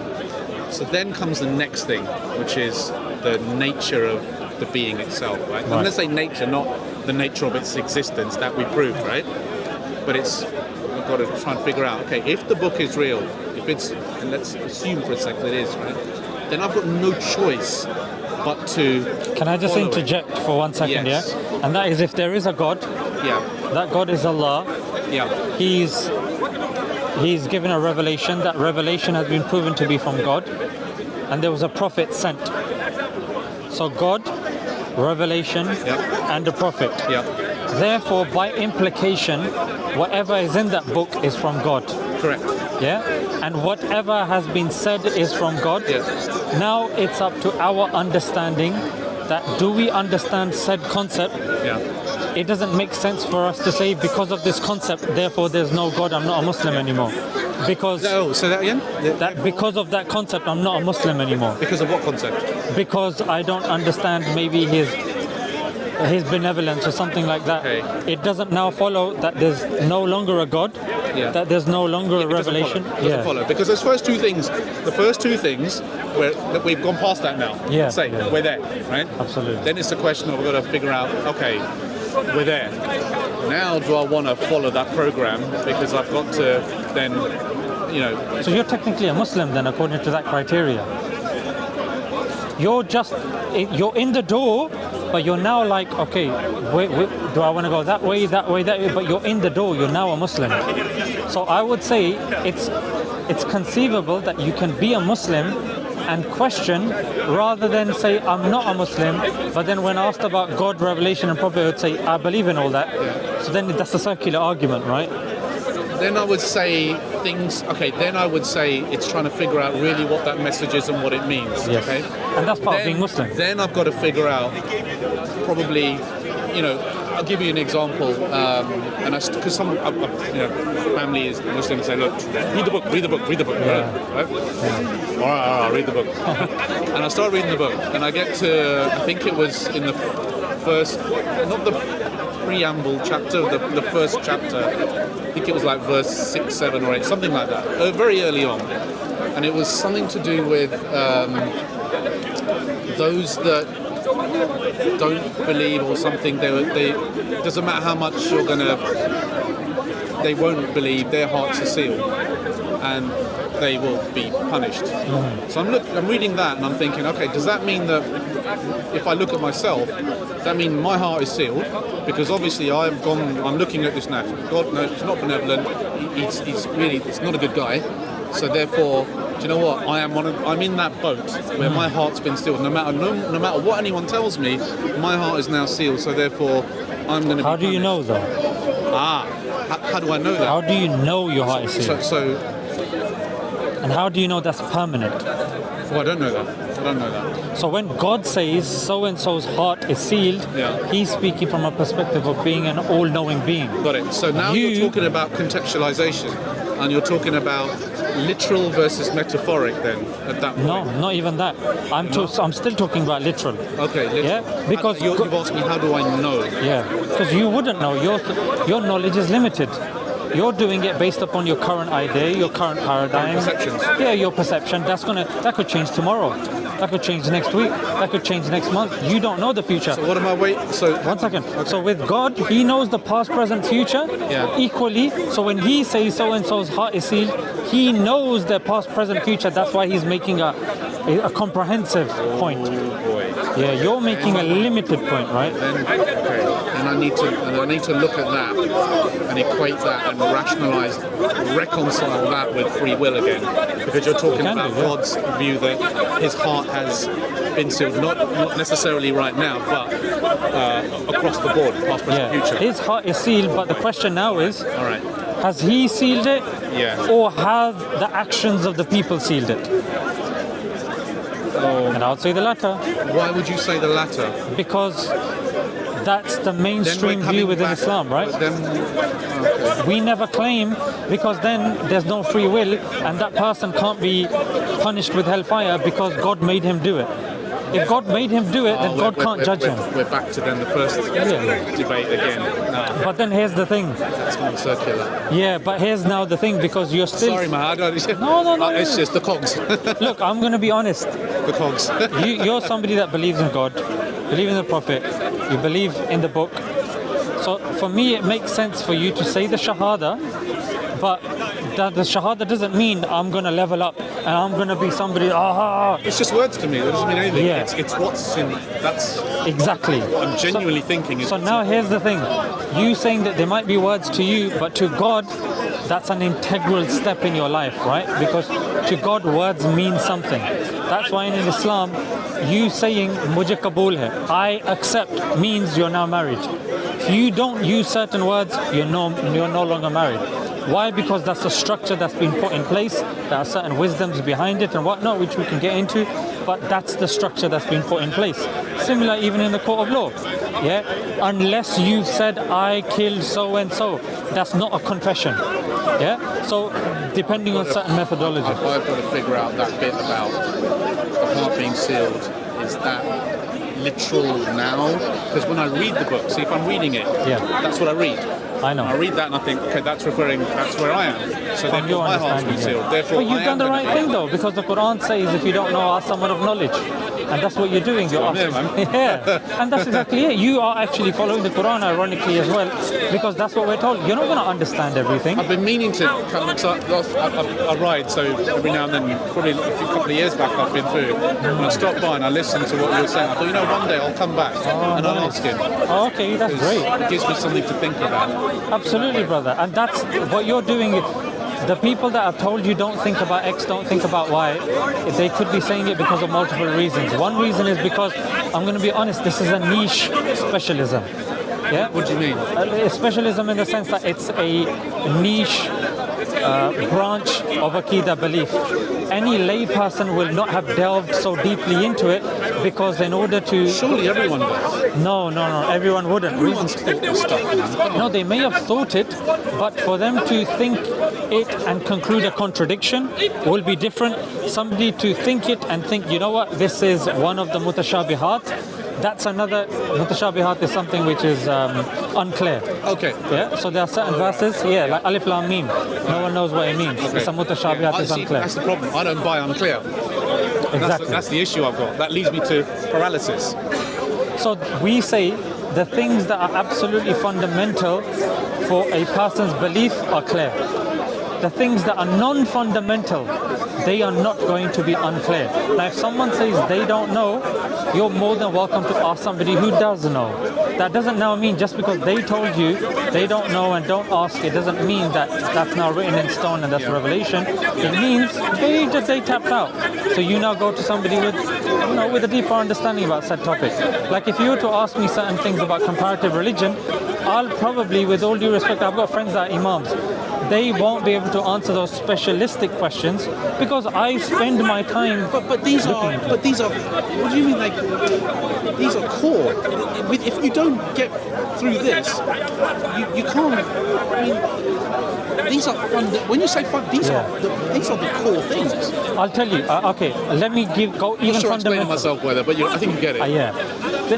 So then comes the next thing, which is the nature of the being itself, right? I'm going to say nature, not the nature of its existence that we proved, right? But I've got to try and figure out, okay, if the book is real, and let's assume for a second it is, right? Then I've got no choice but to Can I just follow interject for 1 second, Yes. yeah? And that is, if there is a God, that God is Allah. He's given a revelation. That revelation has been proven to be from God, and there was a prophet sent. So God, revelation, and a prophet. Therefore, by implication, whatever is in that book is from God. Correct. Yeah? And whatever has been said is from God. Now it's up to our understanding that do we understand said concept? It doesn't make sense for us to say because of this concept, therefore there's no God, I'm not a Muslim anymore. Because say that again? that because of that concept, I'm not a Muslim anymore. Because of what concept? Because I don't understand maybe his benevolence or something like that. Okay. It doesn't now follow that there's no longer a God, that there's no longer a revelation. It doesn't follow. Because the first two things, that we've gone past that now. We're there, right? Absolutely. Then it's the question of we've got to figure out, okay, we're there. Now do I want to follow that program because I've got to then, So you're technically a Muslim then, according to that criteria. You're in the door, but you're now like, okay, wait, do I want to go that way, but you're in the door, you're now a Muslim. So I would say it's conceivable that you can be a Muslim and question rather than say I'm not a Muslim, but then when asked about God, revelation and prophet, I would say I believe in all that. So then that's a circular argument, right? Then I would say it's trying to figure out really what that message is and what it means. Yes. Okay? And that's part of being Muslim. Then I've got to figure out probably, I'll give you an example, and because some family is Muslim, say, look, read the book, right? All right, I'll read the book. And I start reading the book, and I get to, I think it was in the first, not the preamble chapter, the first chapter. I think it was like verse 6, 7, or 8, something like that, very early on, and it was something to do with those that don't believe or something. They doesn't matter how much they won't believe. Their hearts are sealed, and they will be punished. So I'm reading that and I'm thinking, okay, does that mean that if I look at myself, does that mean my heart is sealed? Because obviously I'm looking at this now. God, no, he's not benevolent. He's not a good guy. So therefore, do you know what? I'm in that boat where my heart's been sealed. No matter what anyone tells me, my heart is now sealed. So therefore, I'm going to. How do you know that? How do I know that? How do you know your heart is sealed? And how do you know that's permanent? Well, I don't know that. So when God says so-and-so's heart is sealed, he's speaking from a perspective of being an all-knowing being. Got it. So now you're talking about contextualization, and you're talking about literal versus metaphoric then, at that point. No, not even that. I'm still talking about literal. Okay, literal. Yeah, because you've asked me how do I know? Yeah, because you wouldn't know. Your knowledge is limited. You're doing it based upon your current idea, your current paradigm. Perceptions. Yeah, your perception. That could change tomorrow. That could change next week. That could change next month. You don't know the future. So what am I waiting? So One second. Okay. So with God, He knows the past, present, future equally. So when He says so and so's heart is sealed, He knows their past, present, future. That's why He's making a comprehensive point. Oh boy. Yeah, you're making a limited point, right? Then, okay. And I need to look at that and equate that and rationalize, reconcile that with free will again, because you're talking about God's view that His heart has been sealed, not necessarily right now, but across the board, past, present, future. His heart is sealed, but the question now is, All right. has He sealed it, Yeah. or have the actions of the people sealed it? And I would say the latter. Why would you say the latter? Because that's the mainstream view within Islam, right? We never claim, because then there's no free will, and that person can't be punished with hellfire because God made him do it. If God made him do it, then God can't judge him. We're back to then the first debate again. No. But then here's the thing. That's gone circular. Yeah, but here's now the thing, because you're still... Sorry, man. No. It's just the cogs. Look, I'm going to be honest. The cogs. You're somebody that believes in God, believe in the Prophet, you believe in the book. So for me, it makes sense for you to say the Shahada, but the Shahada doesn't mean I'm going to level up and I'm going to be somebody. It's just words to me. That doesn't mean anything. Yeah. It's what's in. That's exactly. I'm genuinely thinking. So now here's the thing. You saying that there might be words to you, but to God, that's an integral step in your life, right? Because to God, words mean something. That's why in Islam, you saying "Mujhe kabool hai," I accept, means you're now married. If you don't use certain words, you're no longer married. Why? Because that's a structure that's been put in place. There are certain wisdoms behind it and whatnot, which we can get into. But that's the structure that's been put in place. Similar even in the court of law. Yeah, unless you've said I killed so and so, that's not a confession. Yeah. So depending on certain methodology. I've got to figure out that bit about the heart being sealed. Is that literal now? Because when I read the book, see if I'm reading it, that's what I read. I know. I read that and I think, okay, that's where I am. So therefore my heart's been sealed. Therefore, but you've done the right thing though, because the Quran says if you don't know, ask someone of knowledge. And that's what you're doing. You're asking. Yeah, and that's exactly it. You are actually following the Quran, ironically as well, because that's what we're told. You're not going to understand everything. I've been meaning to come. I ride, so every now and then, probably a couple of years back, I've been through, and I stopped by and I listened to what you were saying. I thought, one day I'll come back and I'll ask him. Oh, okay, that's great. It gives me something to think about. Absolutely, brother. And that's what you're doing. The people that have told you don't think about X, don't think about Y, they could be saying it because of multiple reasons. One reason is because, I'm going to be honest, this is a niche specialism. Yeah? What do you mean? A specialism in the sense that it's a niche branch of Aqidah belief. Any layperson will not have delved so deeply into it, because in order to... Surely everyone does. No, everyone wouldn't. Everyone's thought this stuff, man. No, they may have thought it, but for them to think it and conclude a contradiction will be different. Somebody to think it and think, you know what, this is one of the mutashabihat. That's another. Mutashabihat is something which is unclear. Okay. Yeah. So there are certain verses. Yeah, like Alif Lam Mim. No one knows what it means. Okay. It's a mutashabihat is unclear. That's the problem. I don't buy unclear. Exactly. That's the issue I've got. That leads me to paralysis. So we say the things that are absolutely fundamental for a person's belief are clear. The things that are non-fundamental, they are not going to be unclear. Now, if someone says they don't know, you're more than welcome to ask somebody who does know. That doesn't now mean just because they told you they don't know and don't ask, it doesn't mean that that's now written in stone and that's revelation. It means they tapped out. So you now go to somebody with a deeper understanding about said topic. Like if you were to ask me certain things about comparative religion, I'll probably, with all due respect, I've got friends that are imams. They won't be able to answer those specialistic questions because I spend my time. But these are. What do you mean? Like these are core. If you don't get through this, you can't. I mean, these are when you say these are the core things. I'll tell you. Okay, let me go even I'm not sure fundamental. I'm explaining myself whether, but I think you get it. Yeah.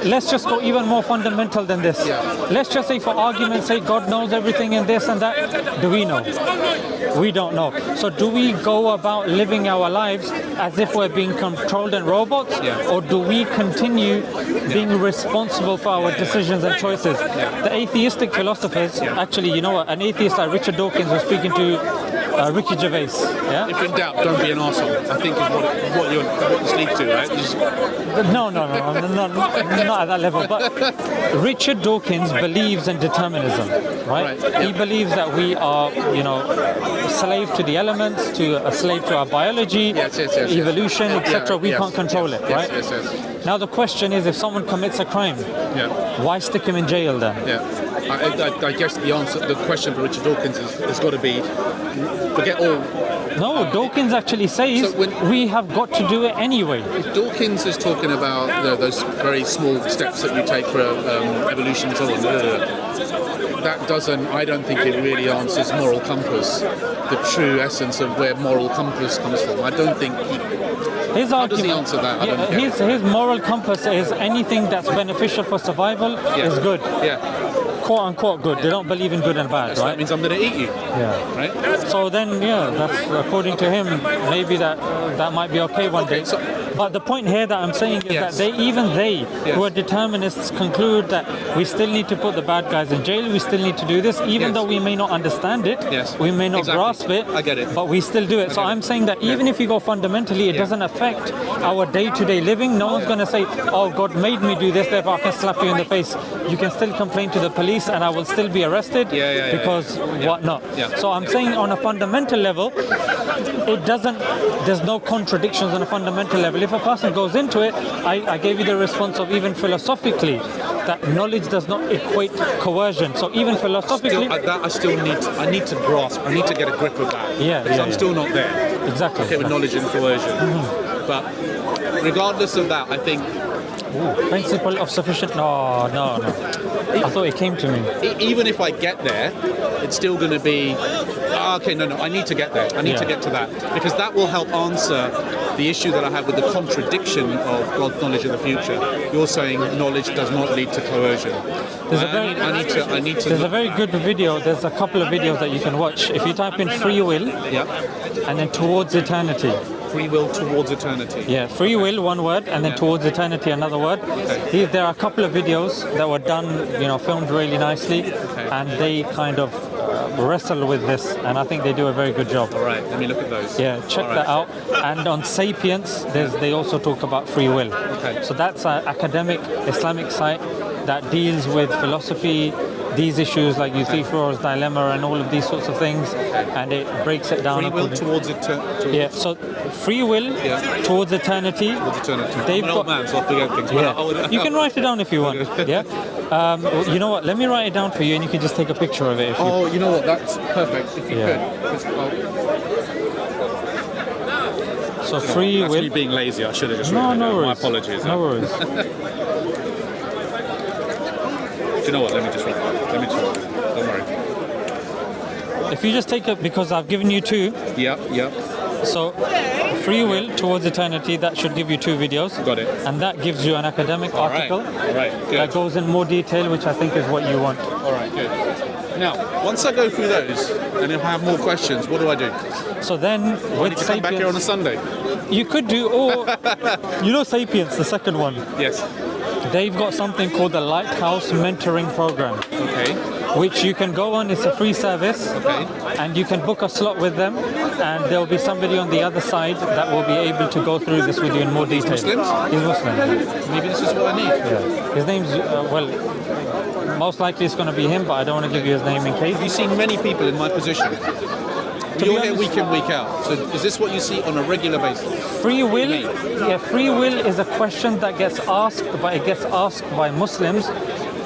let's just go even more fundamental than this. Yeah. Let's just say, for argument's sake, God knows everything and this and that. Do we know? We don't know. So do we go about living our lives as if we're being controlled and robots? Yeah. Or do we continue being responsible for our decisions and choices? The atheistic philosophers, actually, you know what? An atheist like Richard Dawkins was speaking to Ricky Gervais. Yeah? If in doubt, don't be an arsehole, I think is what you lead to, right? No, not at that level. But Richard Dawkins believes in determinism, right? He believes that we are, slave to the elements, a slave to our biology, evolution, etc. We can't control it, right? Yes. Now the question is, if someone commits a crime, why stick him in jail then? Yeah. I guess the question for Richard Dawkins has got to be, forget all. No, Dawkins actually says we have got to do it anyway. Dawkins is talking about those very small steps that you take for evolution and so on. I don't think it really answers moral compass, the true essence of where moral compass comes from. I don't think his how argument, does he answer that? His moral compass is anything that's beneficial for survival is good. Yeah. Quote unquote good. They don't believe in good and bad, right? That means I'm going to eat you. Yeah. Right. So then, that's according to him. Maybe that might be okay one day. But the point here that I'm saying is that they who are determinists conclude that we still need to put the bad guys in jail. We still need to do this, even though we may not understand it. Yes. We may not grasp it. I get it. But we still do it. So I'm saying that even if you go fundamentally, it doesn't affect our day-to-day living. No one's going to say, "Oh, God made me do this, therefore I can slap you in the face." You can still complain to the police, and I will still be arrested because whatnot. Yeah. So I'm saying on a fundamental level, there's no contradictions on a fundamental level. If a person goes into it, I gave you the response of even philosophically, that knowledge does not equate coercion. So even philosophically... I need to grasp, I need to get a grip of that. Because I'm still not there. Exactly. Okay, with knowledge and coercion. But regardless of that, I think... Principle of sufficient... No. I thought it came to me. Even if I get there, it's still going to be... I need to get there. I need to get to that. Because that will help answer the issue that I have with the contradiction of God's knowledge of the future. You're saying knowledge does not lead to coercion. I need to... There's a very good video. There's a couple of videos that you can watch. If you type in free will and then towards eternity. Free will towards eternity. Yeah, free will, one word, and then towards eternity, another word. Okay. There are a couple of videos that were done, filmed really nicely, and they kind of wrestle with this, and I think they do a very good job. All right, let me look at those. Yeah, check that out. And on Sapiens, they also talk about free will. Okay. So that's an academic Islamic site that deals with philosophy, these issues like Euthyphro's dilemma and all of these sorts of things, and it breaks it down. Free will towards eternity. Yeah, so free will towards eternity. Towards eternity. They've I'm an old man, so I forget things. You can write it down if you want. Yeah. You know what? Let me write it down for you, and you can just take a picture of it. You know what? That's perfect. If you could. So free will. That's me being lazy. I should have just. No worries. My apologies. No worries. Do you know what? Let me just read that. Don't worry. If you just take it, because I've given you two. Yep. So, free will towards eternity, that should give you two videos. Got it. And that gives you an academic article. All right. Good. That goes in more detail, which I think is what you want. All right, good. Now, once I go through those, and if I have more questions, what do I do? So then, with Sapiens... come back here on a Sunday? You could do, Sapiens, the second one. Yes. They've got something called the Lighthouse Mentoring Program. Okay. Which you can go on, it's a free service. Okay. And you can book a slot with them, and there'll be somebody on the other side that will be able to go through this with you in more detail. He's Muslim? He's Muslim. Maybe this is what I need. Yeah. His name's, most likely it's going to be him, but I don't want to give you his name in case. Have you seen many people in my position? You're here week in, week out. So is this what you see on a regular basis? Free will, free will is a question that gets asked, but it gets asked by Muslims.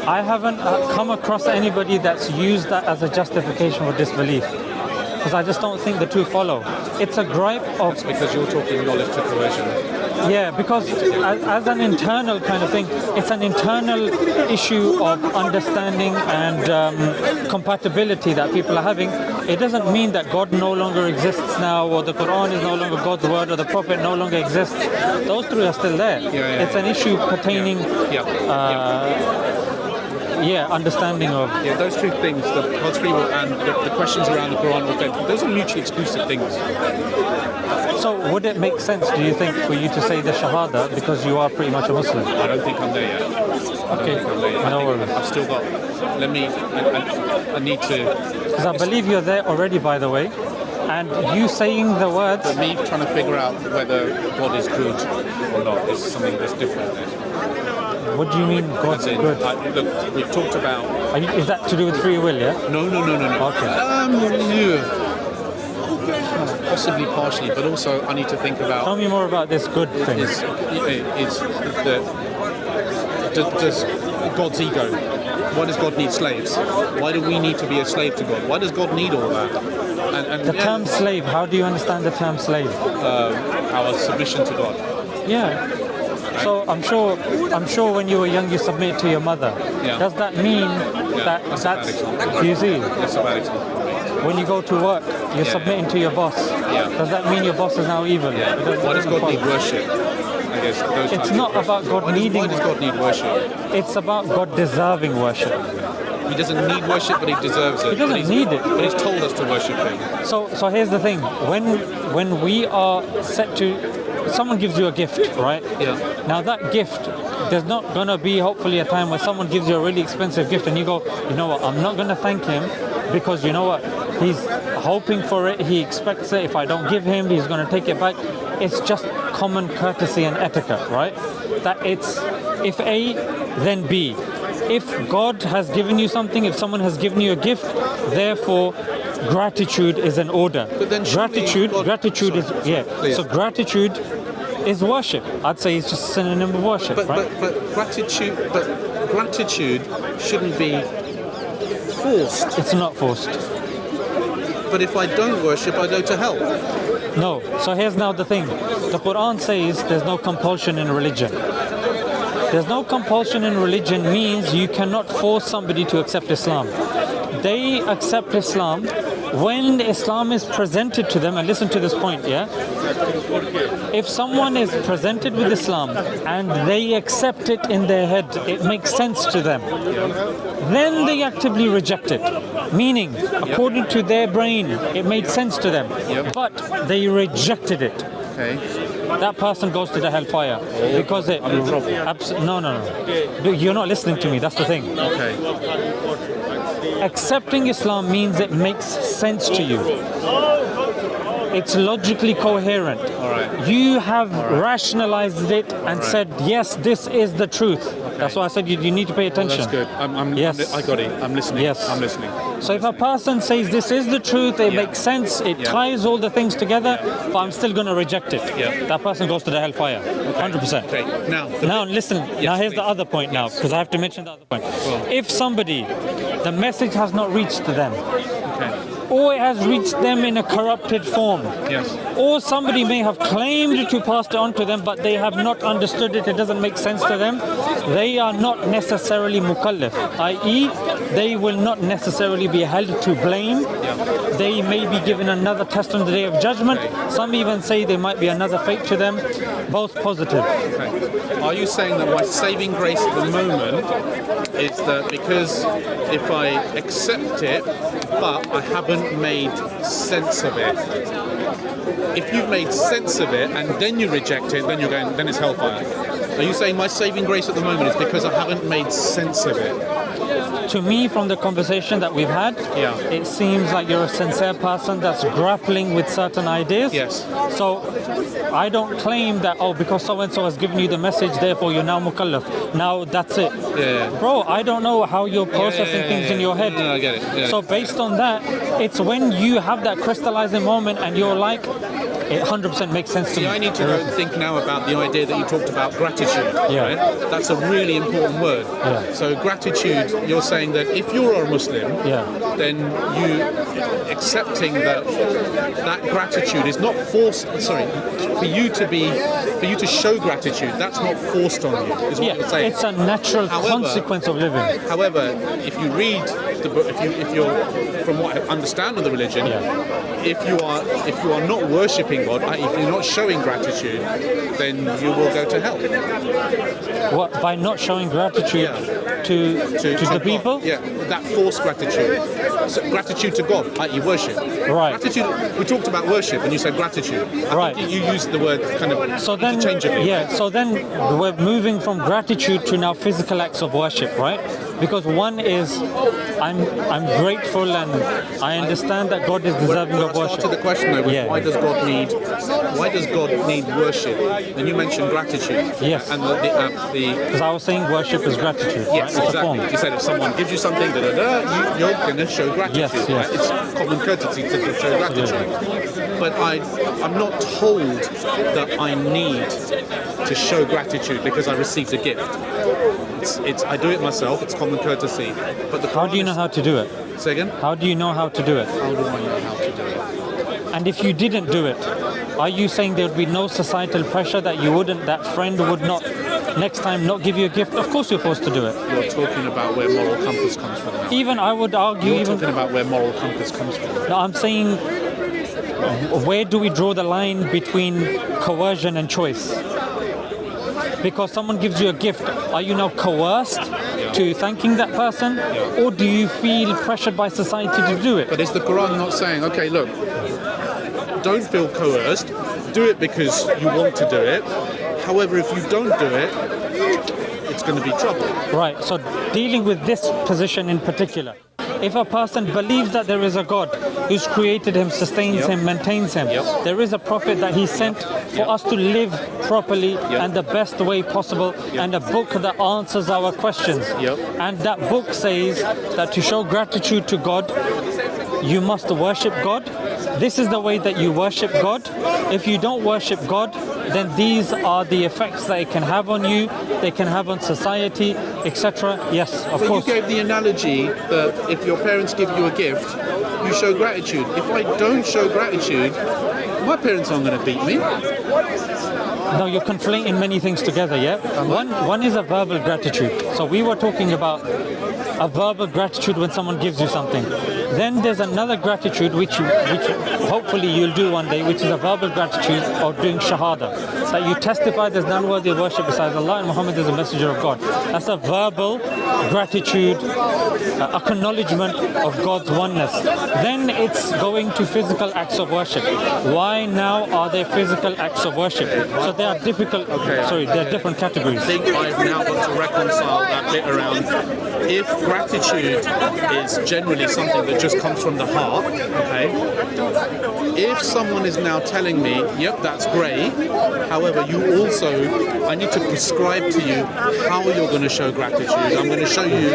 I haven't come across anybody that's used that as a justification for disbelief, because I just don't think the two follow. It's a gripe of... That's because you're talking knowledge to coercion. Yeah, because as an internal kind of thing, it's an internal issue of understanding and compatibility that people are having. It doesn't mean that God no longer exists now, or the Quran is no longer God's word, or the Prophet no longer exists. Those three are still there. It's an issue pertaining, understanding of. Yeah, those two things, the God's free will and the questions around the Quran, those are mutually exclusive things. So would it make sense, do you think, for you to say the Shahada because you are pretty much a Muslim? I don't think I'm there yet. No worries. I've still got, I need to... Because I believe you're there already, by the way, and you saying the words... But me trying to figure out whether God is good or not is something that's different then. What do you mean God's good? Look, we've talked about... Is that to do with free will, yeah? No. Okay. Possibly partially, but also I need to think about... Tell me more about this good thing. Does God's ego, why does God need slaves? Why do we need to be a slave to God? Why does God need all that? And the term slave, how do you understand the term slave? Our submission to God. Yeah. So I'm sure when you were young you submitted to your mother. Yeah. Does that mean that's do you see? That's a bad example. When you go to work, you're submitting to your boss. Yeah. Does that mean your boss is now evil? Yeah. Why does God need worship? I guess it's not about God needing. Why does God need worship? It's about God deserving worship. He doesn't need worship, but he deserves it. He doesn't need it. But he's told us to worship him. So here's the thing. When we are set to... Someone gives you a gift, right? Yeah. Now that gift, there's not going to be hopefully a time where someone gives you a really expensive gift and you go, you know what, I'm not going to thank him because you know what, he's hoping for it, he expects it, if I don't give him, he's going to take it back. It's just common courtesy and etiquette, right? That it's, if A, then B. If God has given you something, if someone has given you a gift, therefore gratitude is an order. But then gratitude is please. So gratitude is worship. I'd say it's just a synonym of worship, right? But gratitude shouldn't be forced. It's not forced. But if I don't worship, I go to hell. No. So here's now the thing. The Quran says there's no compulsion in religion. There's no compulsion in religion means you cannot force somebody to accept Islam. They accept Islam when Islam is presented to them, and listen to this point, yeah? If someone is presented with Islam and they accept it in their head, it makes sense to them, then they actively reject it. Meaning, according to their brain, it made sense to them, but they rejected it. Okay. That person goes to the hellfire because it... I'm in trouble. No. You're not listening to me, that's the thing. Okay. Accepting Islam means it makes sense to you. It's logically coherent. All right. You have rationalized it and said, yes, this is the truth. Okay. That's why I said you need to pay attention. That's good. I got it. I'm listening. Yes. I'm listening. So if a person says this is the truth, it makes sense, it ties all the things together, but I'm still going to reject it. That person goes to the hellfire. 100%. Okay. Now listen. Now here's the other point now, because I have to mention the other point. Well, if somebody, the message has not reached them, or it has reached them in a corrupted form, or somebody may have claimed to pass it on to them, but they have not understood it, it doesn't make sense to them, they are not necessarily mukallaf, i.e. they will not necessarily be held to blame. They may be given another test on the Day of Judgment. Some even say there might be another fate to them, both positive. Are you saying that my saving grace at the moment is that because if I accept it, but I haven't made sense of it, if you've made sense of it and then you reject it, then it's hellfire? Are you saying my saving grace at the moment is because I haven't made sense of it? To me, from the conversation that we've had, it seems like you're a sincere person that's grappling with certain ideas. Yes. So I don't claim that, because so-and-so has given you the message, therefore you're now mukallaf. Now that's it. Bro, I don't know how you're processing things in your head. No, I get it. So based on that, it's when you have that crystallizing moment and you're like, it 100% makes sense to me. I need to go and think now about the idea that you talked about gratitude. Yeah. Right? That's a really important word. Yeah. So gratitude, you're saying that if you're a Muslim, then you accepting that gratitude is not forced. Sorry, for you to show gratitude, that's not forced on you. Is what you're saying. It's a natural consequence of living. However, if you read the book, if you're from what I understand of the religion, if you are not worshipping God, if you're not showing gratitude, then you will go to hell. What, by not showing gratitude to the people? Yeah, that forced gratitude. So gratitude to God, i.e. worship. Right. Gratitude. We talked about worship, and you said gratitude. I think you used the word kind of interchangeably. So then we're moving from gratitude to now physical acts of worship, right? Because one is I'm grateful and I understand that God is deserving of worship. To the question though, why does God need worship? And you mentioned gratitude. Yes. And because I was saying worship is gratitude. Yes, right? exactly. You said if someone gives you something, you're going to show gratitude. Yes. Right? It's common courtesy to show gratitude. But I'm not told that I need to show gratitude because I received a gift. I do it myself. It's common courtesy. But how do you know how to do it? Say again? How do you know how to do it? How do I know how to do it? And if you didn't do it, are you saying there would be no societal pressure that that friend would not next time not give you a gift? Of course you're forced to do it. You're talking about where moral compass comes from now. Even I would argue... You're talking about where moral compass comes from. No, I'm saying, where do we draw the line between coercion and choice? Because someone gives you a gift, are you now coerced to thanking that person? Or do you feel pressured by society to do it? But is the Quran not saying, okay, look, don't feel coerced, do it because you want to do it. However, if you don't do it, it's going to be trouble. Right, so dealing with this position in particular, if a person believes that there is a God who's created him, sustains him, maintains him, there is a prophet that he sent for us to live properly and the best way possible, and a book that answers our questions. And that book says that to show gratitude to God, you must worship God. This is the way that you worship God. If you don't worship God, then these are the effects that it can have on you, they can have on society, etc. Yes, of course. You gave the analogy that if your parents give you a gift, you show gratitude. If I don't show gratitude, my parents aren't going to beat me. No, you're conflating many things together, yeah? One is a verbal gratitude. So we were talking about a verbal gratitude when someone gives you something. Then there's another gratitude which hopefully you'll do one day, which is a verbal gratitude of doing shahada. That you testify there's none worthy of worship besides Allah and Muhammad is a messenger of God. That's a verbal gratitude, acknowledgement of God's oneness. Then it's going to physical acts of worship. Why now are there physical acts of worship? So there are different categories. I think I've now got to reconcile that bit around if gratitude is generally something that just comes from the heart, okay? If someone is now telling me, yep, that's great, however, I need to prescribe to you how you're going to show gratitude. I'm going to show you,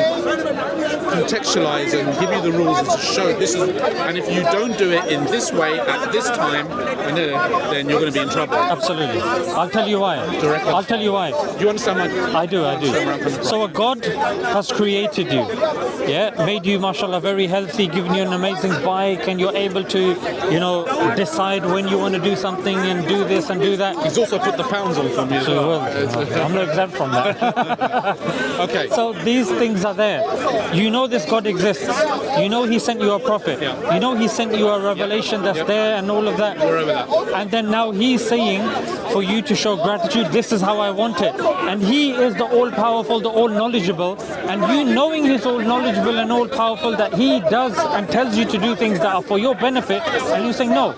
contextualize and give you the rules and to show this is, and if you don't do it in this way at this time, then you're going to be in trouble. Absolutely. I'll tell you why. I'll tell you why. Do you understand my... I do. So a God has created you, made you, mashallah, very healthy, given you an amazing bike, and you're able to, decide when you want to do something and do this and do that. He's also put the pounds on for me as well. I'm not exempt from that. Okay. So these things are there. You know this God exists. You know He sent you a prophet. You know He sent you a revelation that's there and all of that. We're over that. And then now He's saying for you to show gratitude, this is how I want it. And He is the all-powerful, the all-knowledgeable. And you knowing He's all-knowledgeable and all-powerful, that He does and tells you to do things that are for your benefit, and you saying, no,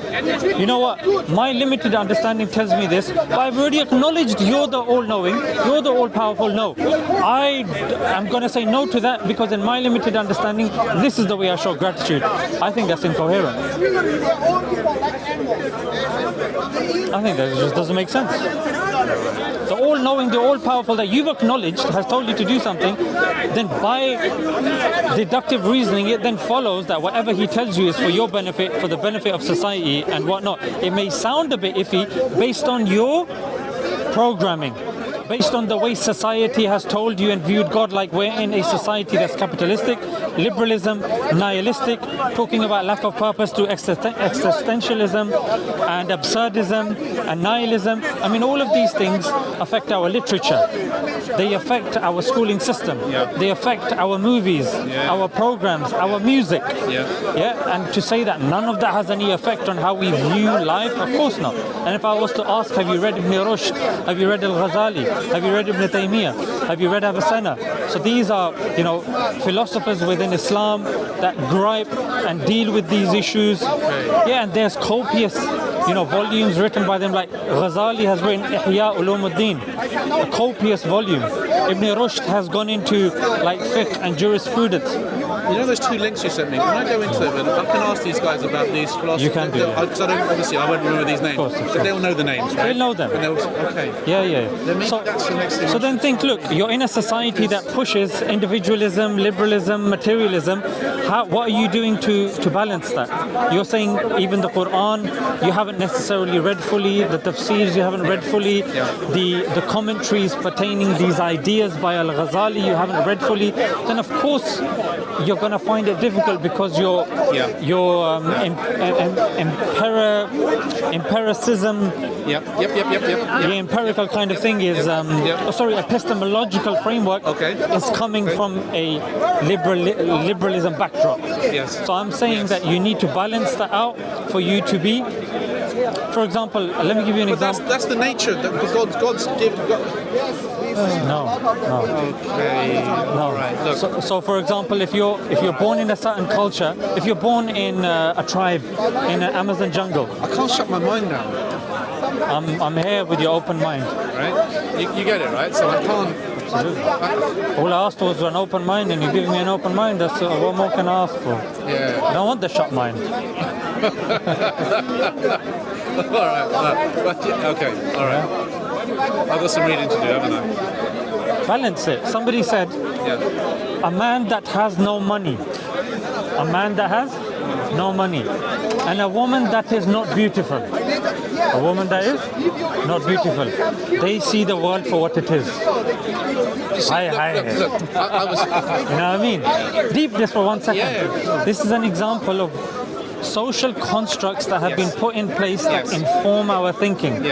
you know what, my limited understanding tells me this, but I've already acknowledged you're the all-knowing, you're the all-powerful. No, I am going to say no to that, because in my limited understanding, this is the way I show gratitude. I think that's incoherent. I think that just doesn't make sense. The all-knowing, the all-powerful that you've acknowledged has told you to do something, then by deductive reasoning, it then follows that whatever he tells you is for your benefit, for the benefit of society and whatnot. It may sound a bit iffy based on your programming, based on the way society has told you and viewed God. Like, we're in a society that's capitalistic, liberalism, nihilistic, talking about lack of purpose to existentialism and absurdism and nihilism. I mean, all of these things affect our literature. They affect our schooling system. They affect our movies, our programs, our music. And to say that none of that has any effect on how we view life, of course not. And if I was to ask, have you read Ibn Rushd? Have you read Al-Ghazali? Have you read Ibn Taymiyyah? Have you read Avicenna? So these are, philosophers within Islam that gripe and deal with these issues. And there's copious, volumes written by them. Like Ghazali has written Ihya Ulumuddin, a copious volume. Ibn Rushd has gone into like fiqh and jurisprudence. You know those two links you sent me? When I go into them, and I can ask these guys about these philosophers. You can do. Because I won't remember these names. Of course. But they'll know the names, right? They'll know them. And okay. Yeah. Then So, that's the next thing. so then think, look, you're in a society that pushes individualism, liberalism, materialism. What are you doing to balance that? You're saying even the Quran, you haven't necessarily read fully, the tafsirs you haven't read fully, the commentaries pertaining these ideas by Al-Ghazali you haven't read fully. Then of course you're going to find it difficult because your empiricism, the empirical kind of thing is, epistemological framework is coming from a liberalism backdrop. So I'm saying that you need to balance that out for you to be. For example, let me give you an example. That's the nature that God's given. No. Okay. No. Right. Look. So for example, if you're born in a certain culture, if you're born in a tribe in an Amazon jungle, I can't shut my mind down. I'm here with your open mind. Right? You get it, right? So I can't. Absolutely. All I asked was an open mind, and you give me an open mind. That's what more can I ask for? I don't want the shut mind. All right. Okay. All right. I've got some reading to do, haven't I? Balance it. Somebody said, a man that has no money, and a woman that is not beautiful, a woman that is not beautiful, they see the world for what it is. Look, I was. You know what I mean? Deep this for 1 second. This is an example of social constructs that have been put in place that inform our thinking.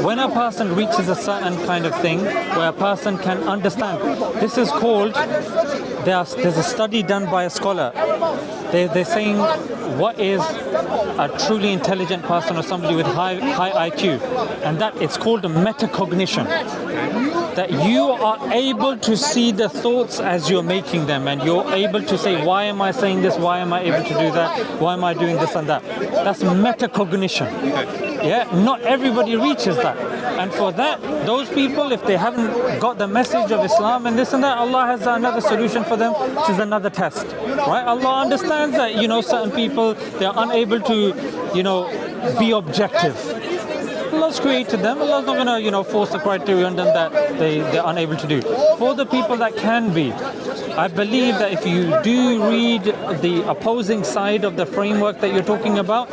When a person reaches a certain kind of thing where a person can understand, this is called, there's a study done by a scholar. They're saying what is a truly intelligent person or somebody with high IQ, and that it's called a metacognition. That you are able to see the thoughts as you're making them, and you're able to say, why am I saying this? Why am I able to do that? Why am I doing this and that? That's metacognition. Not everybody reaches that. And for that, those people, if they haven't got the message of Islam and this and that, Allah has another solution for them, which is another test. Right? Allah understands that, certain people, they're unable to, be objective. Allah's created them. Allah's not going to, force the criteria on them that they're unable to do. For the people that can be, I believe that if you do read the opposing side of the framework that you're talking about,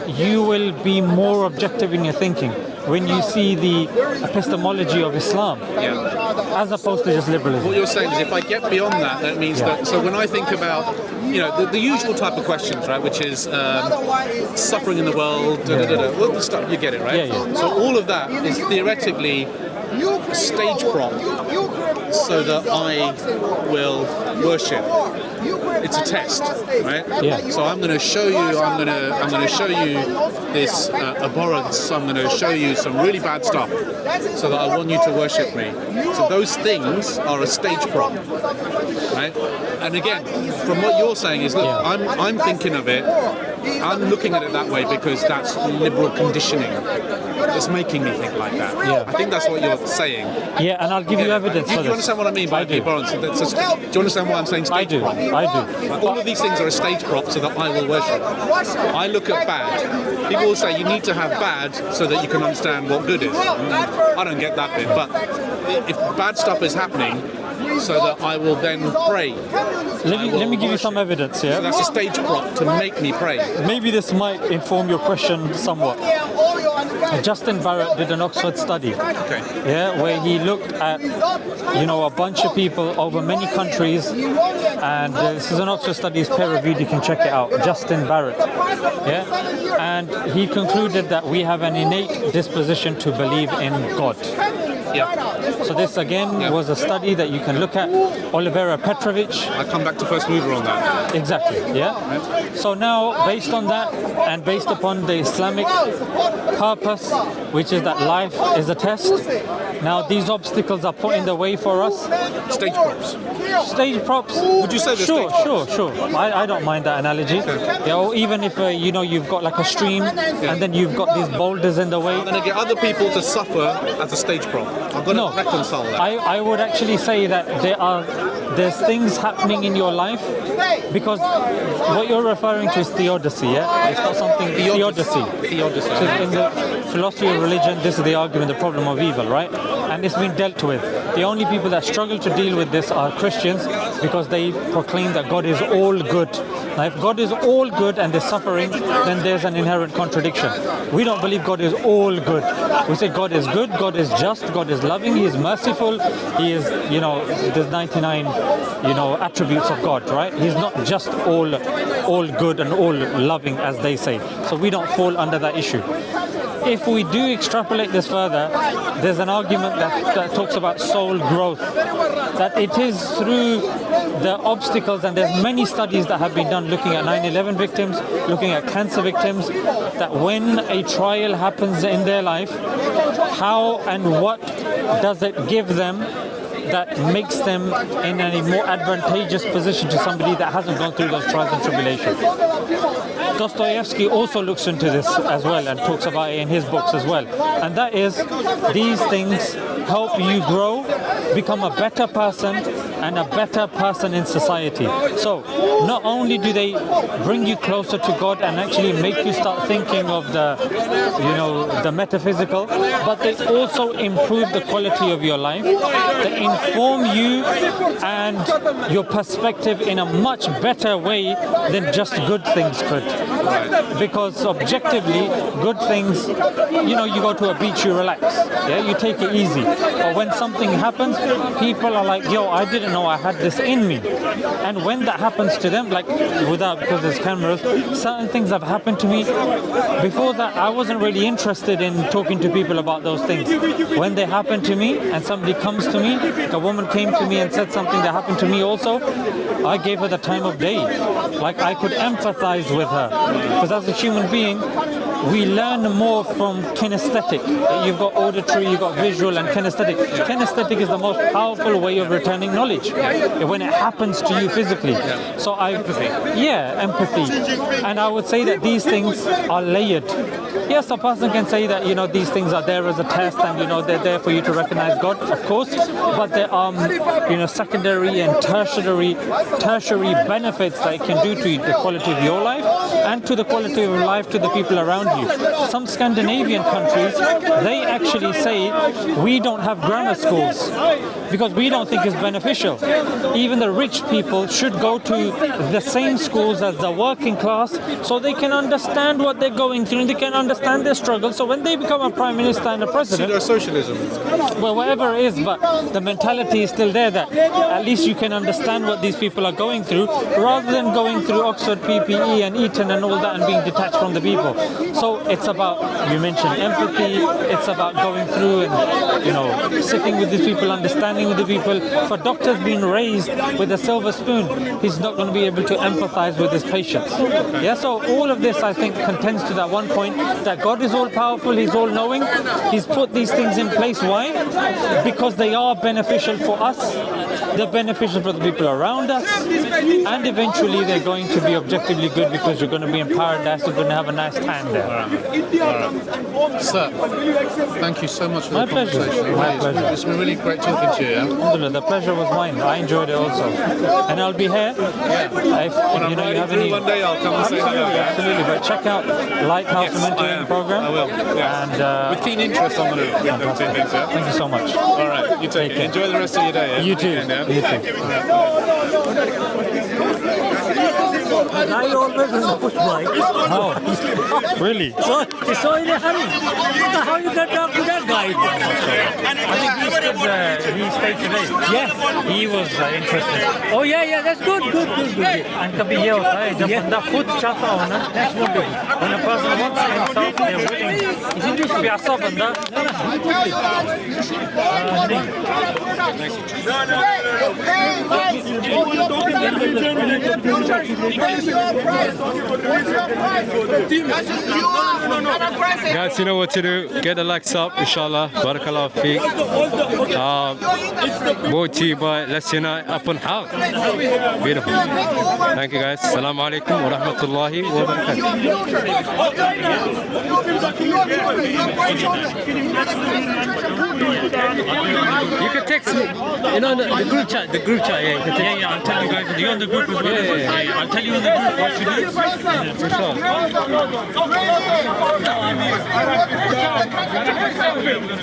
you will be more objective in your thinking when you see the epistemology of Islam, as opposed to just liberalism. What you're saying is if I get beyond that, that means that, so when I think about, the usual type of questions, right, which is suffering in the world, all the stuff, you get it, right? So all of that is theoretically a stage prop so that I will worship. It's a test, right? So I'm going to show you. I'm going to show you this abhorrence. I'm going to show you some really bad stuff, so that I want you to worship me. So those things are a stage prop, right? And again, from what you're saying is, look, I'm thinking of it. I'm looking at it that way because that's liberal conditioning. That's making me think like that. I think that's what you're saying. And I'll give you evidence for this. Do you understand what I mean by abhorrence? Do you understand why I'm saying stage prop? I do. All of these things are a stage prop so that I will worship. I look at bad. People will say you need to have bad so that you can understand what good is. I don't get that bit, but if bad stuff is happening, so that I will then pray. Let me give you some evidence, So yeah? that's a stage prop to make me pray. Maybe this might inform your question somewhat. Justin Barrett did an Oxford study, Okay. yeah, where he looked at, a bunch of people over many countries, and this is an Oxford study, it's peer-reviewed, you can check it out, Justin Barrett, yeah, and he concluded that we have an innate disposition to believe in God. Yeah. So this again was a study that you can look at. Olivera Petrovic. I come back to first mover on that. Exactly, yeah. So now, based on that, and based upon the Islamic purpose, which is that life is a test, now these obstacles are put in the way for us. Stage props. Stage props. Would you say they're Sure, stage props? sure. I don't mind that analogy. Yeah, or even if you've got like a stream, and then you've got these boulders in the way. I'm going to get other people to suffer as a stage prop. I've got to reconcile that. I would actually say that there's things happening in your life, because what you're referring to is theodicy, yeah? It's not something theodicy. Theodicy. So in the philosophy of religion, this is the argument, the problem of evil, right? And it's been dealt with. The only people that struggle to deal with this are Christians, because they proclaim that God is all good. Now, if God is all good and there's suffering, then there's an inherent contradiction. We don't believe God is all good. We say God is good, God is just, God is loving, He is merciful, He is, there's 99, attributes of God, right? He's not just all good and all loving, as they say. So we don't fall under that issue. If we do extrapolate this further, there's an argument that talks about soul growth, that it is through the obstacles, and there's many studies that have been done looking at 9/11 victims, looking at cancer victims, that when a trial happens in their life, how and what does it give them that makes them in a more advantageous position to somebody that hasn't gone through those trials and tribulations. Dostoevsky also looks into this as well and talks about it in his books as well. And that is, these things help you grow, become a better person, and a better person in society. So not only do they bring you closer to God and actually make you start thinking of the metaphysical, but they also improve the quality of your life. They inform you and your perspective in a much better way than just good things could. Because objectively, good things, you go to a beach, you relax, yeah, you take it easy. But when something happens, people are like, yo, I didn't know I had this in me. And when that happens to them, because there's cameras, certain things have happened to me. Before that, I wasn't really interested in talking to people about those things. When they happen to me, and somebody comes to me, a woman came to me and said something that happened to me also, I gave her the time of day. Like, I could empathize with her. Because as a human being, we learn more from kinesthetic. You've got auditory, you've got visual, and kinesthetic. Kinesthetic is the most powerful way of retaining knowledge when it happens to you physically. So empathy. And I would say that these things are layered. Yes, a person can say that these things are there as a test, and they're there for you to recognize God, of course. But there are secondary and tertiary benefits that it can do to the quality of your life and to the quality of life to the people around you. Some Scandinavian countries, they actually say we don't have grammar schools because we don't think it's beneficial. Even the rich people should go to the same schools as the working class, so they can understand what they're going through and they can understand their struggle. So when they become a prime minister and a president, pseudo-socialism. well, whatever it is, but the mentality is still there that at least you can understand what these people are going through, rather than going through Oxford, PPE and Eton and all that and being detached from the people. So it's about, you mentioned empathy, it's about going through and sitting with these people, understanding with the people. If a doctor's been raised with a silver spoon, he's not going to be able to empathize with his patients. Yeah, so all of this, I think, contends to that one point, that God is all powerful, He's all knowing. He's put these things in place. Why? Because they are beneficial for us. they're beneficial for the people around us, and eventually they're going to be objectively good because you're going to be in paradise, you're going to have a nice time there. All right. Sir, thank you so much for the conversation. My pleasure. It's been really great talking to you. Yeah? Alhamdulillah, the pleasure was mine. I enjoyed it also. And I'll be here. If When you have any... one day, I'll come and say hello. Absolutely, but check out Lighthouse Mentoring Program. I will. Yeah. And with keen interest, I'm going to get them two things. Yeah? thank you so much. All right, you take it. Enjoy the rest of your day. Yeah? You too. You too. I always push bike. Oh, really? So in a hurry. How you can talk to that guy? I think he stayed today. Yes. He was interested. Oh yeah, that's good. And कभी ये होता है जब बंदा खुद चाहता हो ना, That's wonderful. when a person wants himself, they're willing. इसीलिए प्यासा बंदा Guys, you know what to do. Get the likes up, inshallah. Barakallah feek. Brought to you by Let's Unite up on Hal. Beautiful. Thank you guys. Assalamu alaikum wa rahmatullahi wa barakatuh. You can text me. You know the group chat. Yeah, you can text me. I'll tell you guys. Are you on the group as well? Yeah. I'll tell you on the group what to do. For sure.